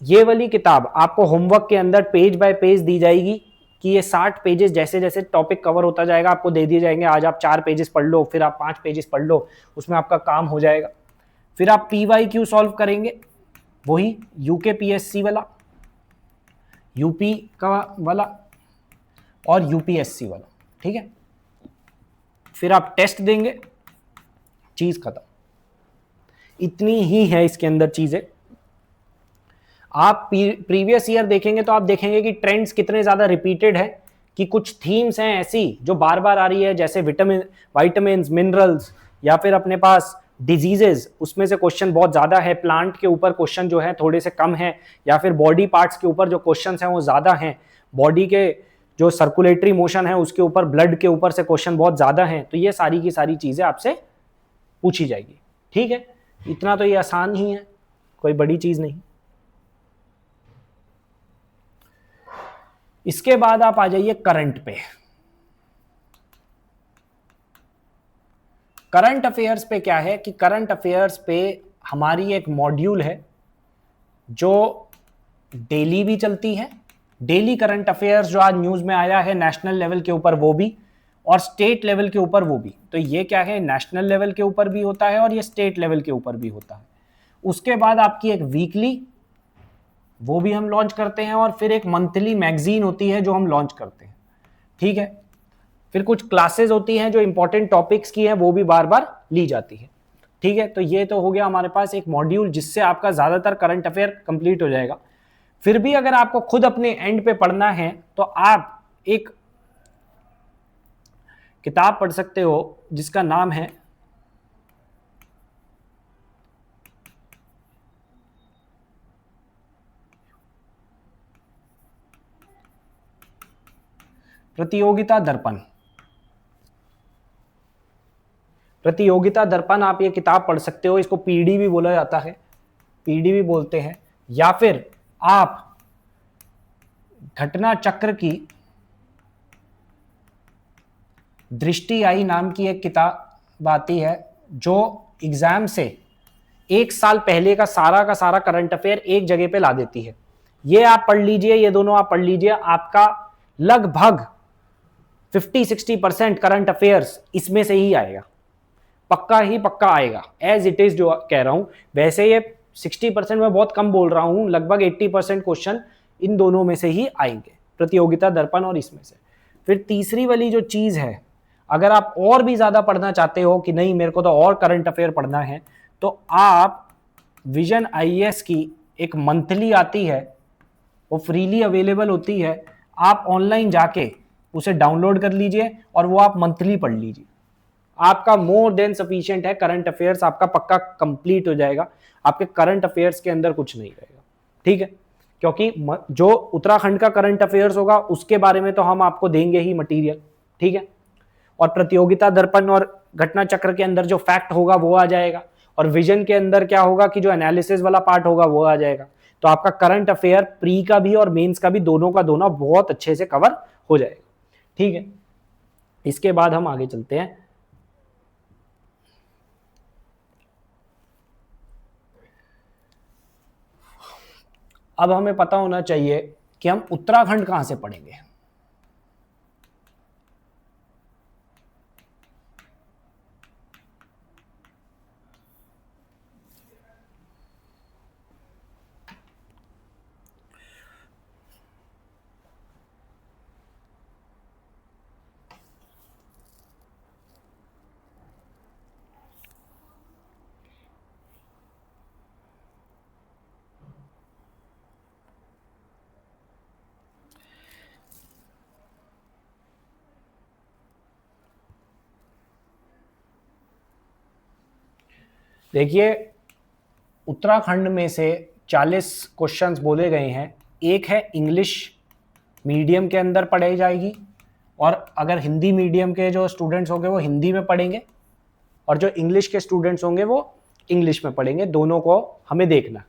ये वाली किताब आपको होमवर्क के अंदर पेज बाय पेज दी जाएगी कि ये 60 पेजेस जैसे जैसे टॉपिक कवर होता जाएगा आपको दे दिए जाएंगे। आज आप 4 पेजेस पढ़ लो, फिर आप 5 पेजेस पढ़ लो, उसमें आपका काम हो जाएगा। फिर आप PYQ सॉल्व करेंगे, वही यूके PSC वाला, यूपी का वाला और UPSC वाला, ठीक है। फिर आप टेस्ट देंगे, चीज खत्म। इतनी ही है इसके अंदर चीजें। आप प्रीवियस ईयर देखेंगे तो आप देखेंगे कि ट्रेंड्स कितने ज्यादा रिपीटेड है, कि कुछ थीम्स हैं ऐसी जो बार बार आ रही है, जैसे विटामिन मिनरल्स, या फिर अपने पास डिजीजेज, उसमें से क्वेश्चन बहुत ज्यादा है। प्लांट के ऊपर क्वेश्चन जो है थोड़े से कम है, या फिर बॉडी पार्ट्स के ऊपर जो क्वेश्चन हैं वो ज्यादा हैं। बॉडी के जो सर्कुलेटरी मोशन है उसके ऊपर, ब्लड के ऊपर से क्वेश्चन बहुत ज्यादा हैं। तो ये सारी की सारी चीजें आपसे पूछी जाएगी, ठीक है। इतना तो ये आसान ही है, कोई बड़ी चीज नहीं। इसके बाद आप आ जाइए करंट पे। करंट अफेयर्स पे क्या है कि करंट अफेयर्स पे हमारी एक मॉड्यूल है जो डेली भी चलती है। डेली करंट अफेयर्स जो आज न्यूज में आया है नेशनल लेवल के ऊपर वो भी, और स्टेट लेवल के ऊपर वो भी। तो ये क्या है, नेशनल लेवल के ऊपर भी होता है और ये स्टेट लेवल के ऊपर भी होता है। उसके बाद आपकी एक वीकली, वो भी हम लॉन्च करते हैं, और फिर एक मंथली मैगजीन होती है जो हम लॉन्च करते हैं, ठीक है। फिर कुछ क्लासेस होती हैं जो इंपॉर्टेंट टॉपिक्स की हैं, वो भी बार बार ली जाती है, ठीक है। तो ये तो हो गया हमारे पास एक मॉड्यूल जिससे आपका ज्यादातर करंट अफेयर कंप्लीट हो जाएगा। फिर भी अगर आपको खुद अपने एंड पे पढ़ना है तो आप एक किताब पढ़ सकते हो जिसका नाम है प्रतियोगिता दर्पण। प्रतियोगिता दर्पण, आप ये किताब पढ़ सकते हो। इसको PD भी बोला जाता है, PD भी बोलते हैं। या फिर आप घटना चक्र की दृष्टि आई नाम की एक किताब आती है जो एग्जाम से 1 साल पहले का सारा करंट अफेयर एक जगह पे ला देती है। ये आप पढ़ लीजिए, ये दोनों आप पढ़ लीजिए, आपका लगभग 50-60% करंट अफेयर्स इसमें से ही आएगा, पक्का ही पक्का आएगा। एज इट इज जो कह रहा हूं, वैसे ये 60% में बहुत कम बोल रहा हूं, लगभग 80% क्वेश्चन इन दोनों में से ही आएंगे, प्रतियोगिता दर्पण और इसमें से। फिर तीसरी वाली जो चीज है, अगर आप और भी ज्यादा पढ़ना चाहते हो कि नहीं मेरे को तो और करंट अफेयर पढ़ना है, तो आप विजन IAS की एक मंथली आती है, वो फ्रीली अवेलेबल होती है। आप ऑनलाइन जाके उसे डाउनलोड कर लीजिए और वो आप मंथली पढ़ लीजिए। आपका मोर देन सफिशिएंट है, करंट अफेयर्स आपका पक्का कंप्लीट हो जाएगा। आपके करंट अफेयर्स के अंदर कुछ नहीं रहेगा, ठीक है। क्योंकि जो उत्तराखंड का करंट अफेयर्स होगा उसके बारे में तो हम आपको देंगे ही मटेरियल, ठीक है। और प्रतियोगिता दर्पण और घटना चक्र के अंदर जो फैक्ट होगा वो आ जाएगा, और विजन के अंदर क्या होगा कि जो एनालिसिस वाला पार्ट होगा वो आ जाएगा। तो आपका करंट अफेयर प्री का भी और मेंस का भी दोनों का दोनों बहुत अच्छे से कवर हो जाएगा, ठीक है। इसके बाद हम आगे चलते हैं। अब हमें पता होना चाहिए कि हम उत्तराखंड कहां से पढ़ेंगे। देखिए, उत्तराखंड में से 40 क्वेश्चंस बोले गए हैं। एक है इंग्लिश मीडियम के अंदर पढ़ाई जाएगी, और अगर हिंदी मीडियम के जो स्टूडेंट्स होंगे वो हिंदी में पढ़ेंगे, और जो इंग्लिश के स्टूडेंट्स होंगे वो इंग्लिश में पढ़ेंगे। दोनों को हमें देखना।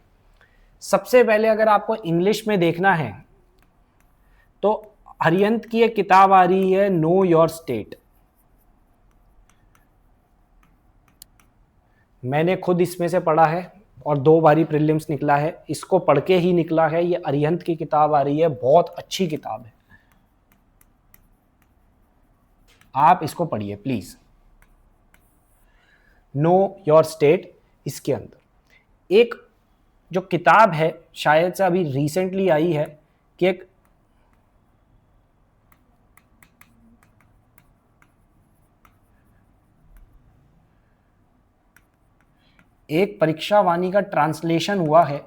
सबसे पहले अगर आपको इंग्लिश में देखना है तो अरिहंत की एक किताब आ रही है नो योर स्टेट। मैंने खुद इसमें से पढ़ा है और 2 बारी प्रीलिम्स निकला है, इसको पढ़ के ही निकला है। ये अरिहंत की किताब आ रही है, बहुत अच्छी किताब है, आप इसको पढ़िए प्लीज। Know your state. इसके अंदर एक जो किताब है शायद से अभी रिसेंटली आई है कि एक परीक्षा वाणी का ट्रांसलेशन हुआ है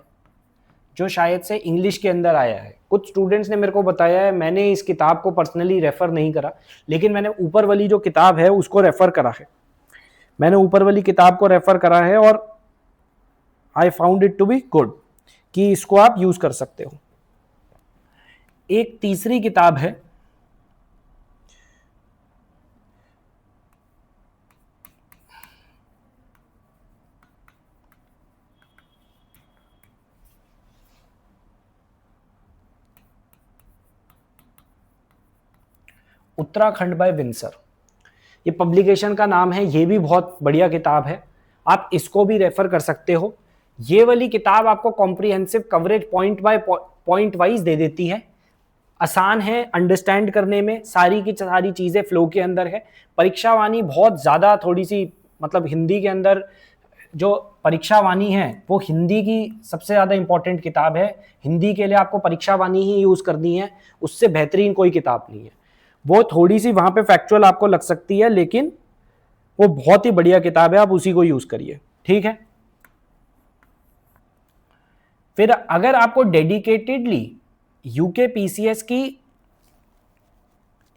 जो शायद से इंग्लिश के अंदर आया है। कुछ स्टूडेंट्स ने मेरे को बताया है, मैंने इस किताब को पर्सनली रेफर नहीं करा, लेकिन मैंने ऊपर वाली जो किताब है उसको रेफर करा है। मैंने ऊपर वाली किताब को रेफर करा है और I found it to be good, कि इसको आप यूज कर सकते हो। एक तीसरी किताब है उत्तराखंड बाय विंसर। ये पब्लिकेशन का नाम है, ये भी बहुत बढ़िया किताब है, आप इसको भी रेफर कर सकते हो। ये वाली किताब आपको comprehensive coverage point by point wise दे देती है, आसान है अंडरस्टैंड करने में, सारी की सारी चीज़ें फ्लो के अंदर है। परीक्षा वाणी बहुत ज़्यादा थोड़ी सी मतलब हिंदी के अंदर जो परीक्षा वाणी है वो हिंदी की सबसे ज़्यादा इंपॉर्टेंट किताब है। हिंदी के लिए आपको परीक्षा वाणी ही यूज़ करनी है, उससे बेहतरीन कोई किताब नहीं है। वो थोड़ी सी वहाँ पे फैक्चुअल आपको लग सकती है, लेकिन वो बहुत ही बढ़िया किताब है, आप उसी को यूज़ करिए, ठीक है। फिर अगर आपको डेडिकेटेडली यूके पीसीएस की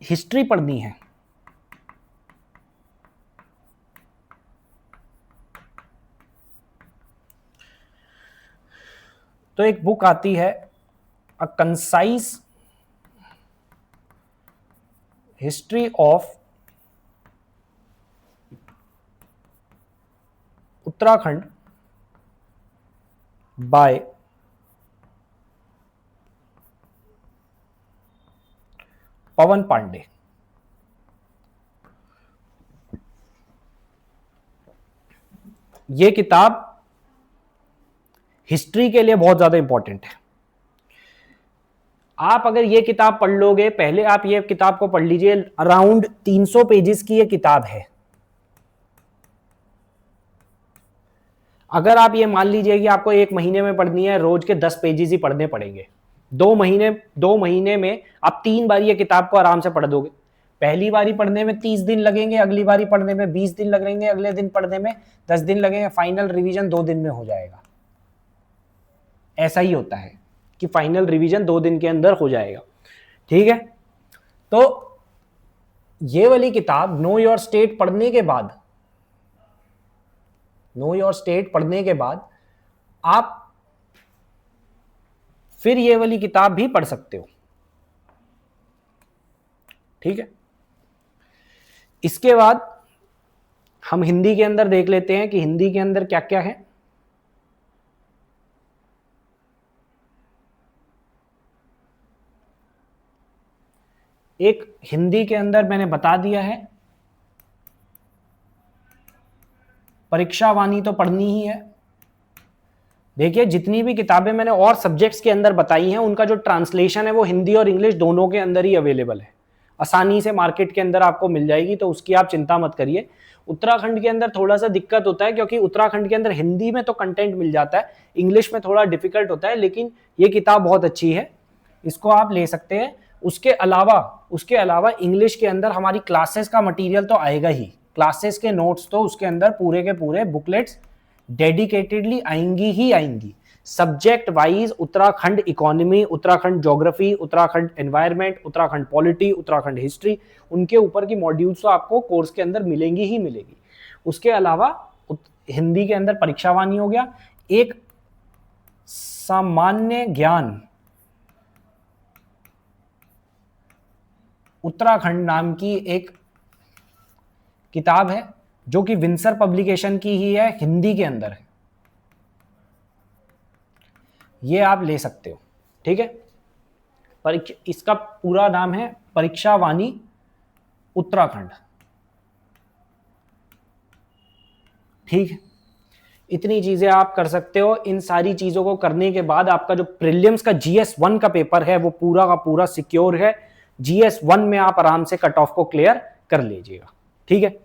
हिस्ट्री पढ़नी है तो एक बुक आती है a concise history of Uttarakhand by Pawan Pandey. ये किताब हिस्ट्री के लिए बहुत ज्यादा इंपॉर्टेंट है। आप अगर ये किताब पढ़ लोगे, पहले आप ये किताब को पढ़ लीजिए, अराउंड 300 पेजेस की ये किताब है। अगर आप ये मान लीजिए कि आपको 1 महीने में पढ़नी है, रोज के 10 पेजेस ही पढ़ने पड़ेंगे। 2 महीने में आप 3 बार ये किताब को आराम से पढ़ दोगे। पहली बारी पढ़ने में 30 दिन लगेंगे, अगली बारी पढ़ने में 20 दिन लगेंगे, अगले दिन पढ़ने में 10 दिन लगेंगे, फाइनल रिवीजन 2 दिन में हो जाएगा। ऐसा ही होता है कि फाइनल रिवीजन 2 दिन के अंदर हो जाएगा, ठीक है। तो ये वाली किताब नो योर स्टेट पढ़ने के बाद आप फिर ये वाली किताब भी पढ़ सकते हो, ठीक है। इसके बाद हम हिंदी के अंदर देख लेते हैं कि हिंदी के अंदर क्या क्या है। एक हिंदी के अंदर मैंने बता दिया है, परीक्षा वाणी तो पढ़नी ही है। देखिए जितनी भी किताबें मैंने और सब्जेक्ट्स के अंदर बताई हैं उनका जो ट्रांसलेशन है वो हिंदी और इंग्लिश दोनों के अंदर ही अवेलेबल है, आसानी से मार्केट के अंदर आपको मिल जाएगी, तो उसकी आप चिंता मत करिए। उत्तराखंड के अंदर थोड़ा सा दिक्कत होता है क्योंकि उत्तराखंड के अंदर हिंदी में तो कंटेंट मिल जाता है, इंग्लिश में थोड़ा डिफिकल्ट होता है, लेकिन ये किताब बहुत अच्छी है, इसको आप ले सकते हैं। उसके अलावा इंग्लिश के अंदर हमारी क्लासेस का मटेरियल तो आएगा ही, क्लासेस के नोट्स तो उसके अंदर पूरे के पूरे बुकलेट्स डेडिकेटेडली आएंगी ही आएंगी, subject wise. Uttarakhand economy, Uttarakhand geography, Uttarakhand environment, Uttarakhand polity, Uttarakhand history, उनके ऊपर की मॉड्यूल्स तो आपको कोर्स के अंदर मिलेंगी ही मिलेगी। उसके अलावा हिंदी के अंदर परीक्षा वाणी हो गया, एक सामान्य ज्ञान उत्तराखंड नाम की एक किताब है जो कि विंसर पब्लिकेशन की ही है, हिंदी के अंदर है। ये आप ले सकते हो, ठीक है। इसका पूरा नाम है परीक्षा वाणी उत्तराखंड, ठीक है। इतनी चीजें आप कर सकते हो। इन सारी चीजों को करने के बाद आपका जो प्रीलिम्स का GS1 का पेपर है वो पूरा का पूरा सिक्योर है। GS1 में आप आराम से कट ऑफ को क्लियर कर लीजिएगा, ठीक है।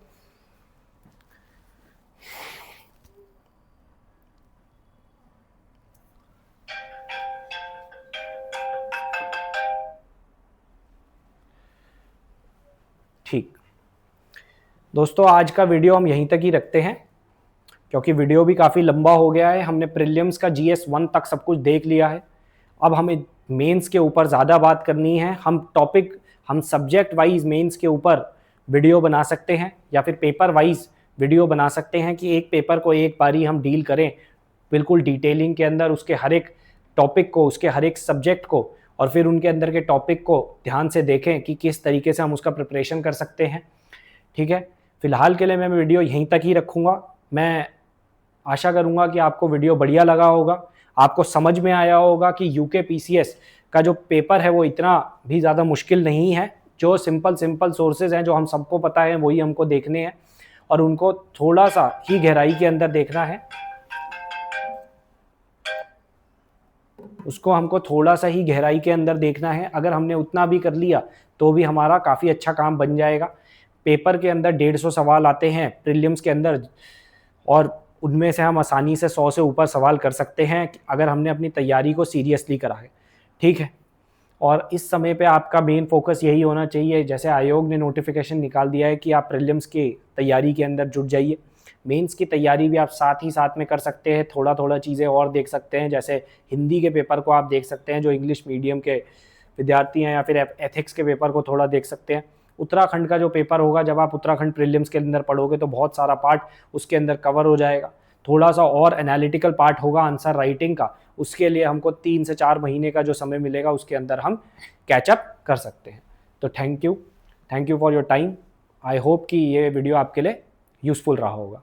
ठीक दोस्तों, आज का वीडियो हम यहीं तक ही रखते हैं, क्योंकि वीडियो भी काफ़ी लंबा हो गया है। हमने प्रीलिम्स का GS1 तक सब कुछ देख लिया है। अब हमें मेंस के ऊपर ज़्यादा बात करनी है। हम सब्जेक्ट वाइज मेंस के ऊपर वीडियो बना सकते हैं या फिर पेपर वाइज वीडियो बना सकते हैं कि एक पेपर को एक बारी हम डील करें बिल्कुल डिटेलिंग के अंदर, उसके हर एक टॉपिक को, उसके हर एक सब्जेक्ट को, और फिर उनके अंदर के टॉपिक को ध्यान से देखें कि किस तरीके से हम उसका प्रिपरेशन कर सकते हैं, ठीक है। फिलहाल के लिए मैं वीडियो यहीं तक ही रखूँगा। मैं आशा करूँगा कि आपको वीडियो बढ़िया लगा होगा, आपको समझ में आया होगा कि यूके PCS का जो पेपर है वो इतना भी ज़्यादा मुश्किल नहीं है। जो सिंपल सोर्सेज हैं जो हम सबको पता है वही हमको देखने हैं, और उनको थोड़ा सा ही गहराई के अंदर देखना है। उसको हमको थोड़ा सा ही गहराई के अंदर देखना है। अगर हमने उतना भी कर लिया तो भी हमारा काफ़ी अच्छा काम बन जाएगा। पेपर के अंदर 150 सवाल आते हैं प्रीलिम्स के अंदर, और उनमें से हम आसानी से 100 से ऊपर सवाल कर सकते हैं अगर हमने अपनी तैयारी को सीरियसली करा है, ठीक है। और इस समय पे आपका मेन फोकस यही होना चाहिए, जैसे आयोग ने नोटिफिकेशन निकाल दिया है कि आप प्रीलिम्स की तैयारी के अंदर जुट जाइए। मेंस की तैयारी भी आप साथ ही साथ में कर सकते हैं, थोड़ा थोड़ा चीज़ें और देख सकते हैं। जैसे हिंदी के पेपर को आप देख सकते हैं जो इंग्लिश मीडियम के विद्यार्थी हैं, या फिर एथिक्स के पेपर को थोड़ा देख सकते हैं। उत्तराखंड का जो पेपर होगा, जब आप उत्तराखंड प्रीलिम्स के अंदर पढ़ोगे तो बहुत सारा पार्ट उसके अंदर कवर हो जाएगा। थोड़ा सा और एनालिटिकल पार्ट होगा आंसर राइटिंग का, उसके लिए हमको 3 से 4 महीने का जो समय मिलेगा उसके अंदर हम कैचअप कर सकते हैं। तो thank you for your time. I hope कि ये वीडियो आपके लिए यूज़फुल रहा होगा।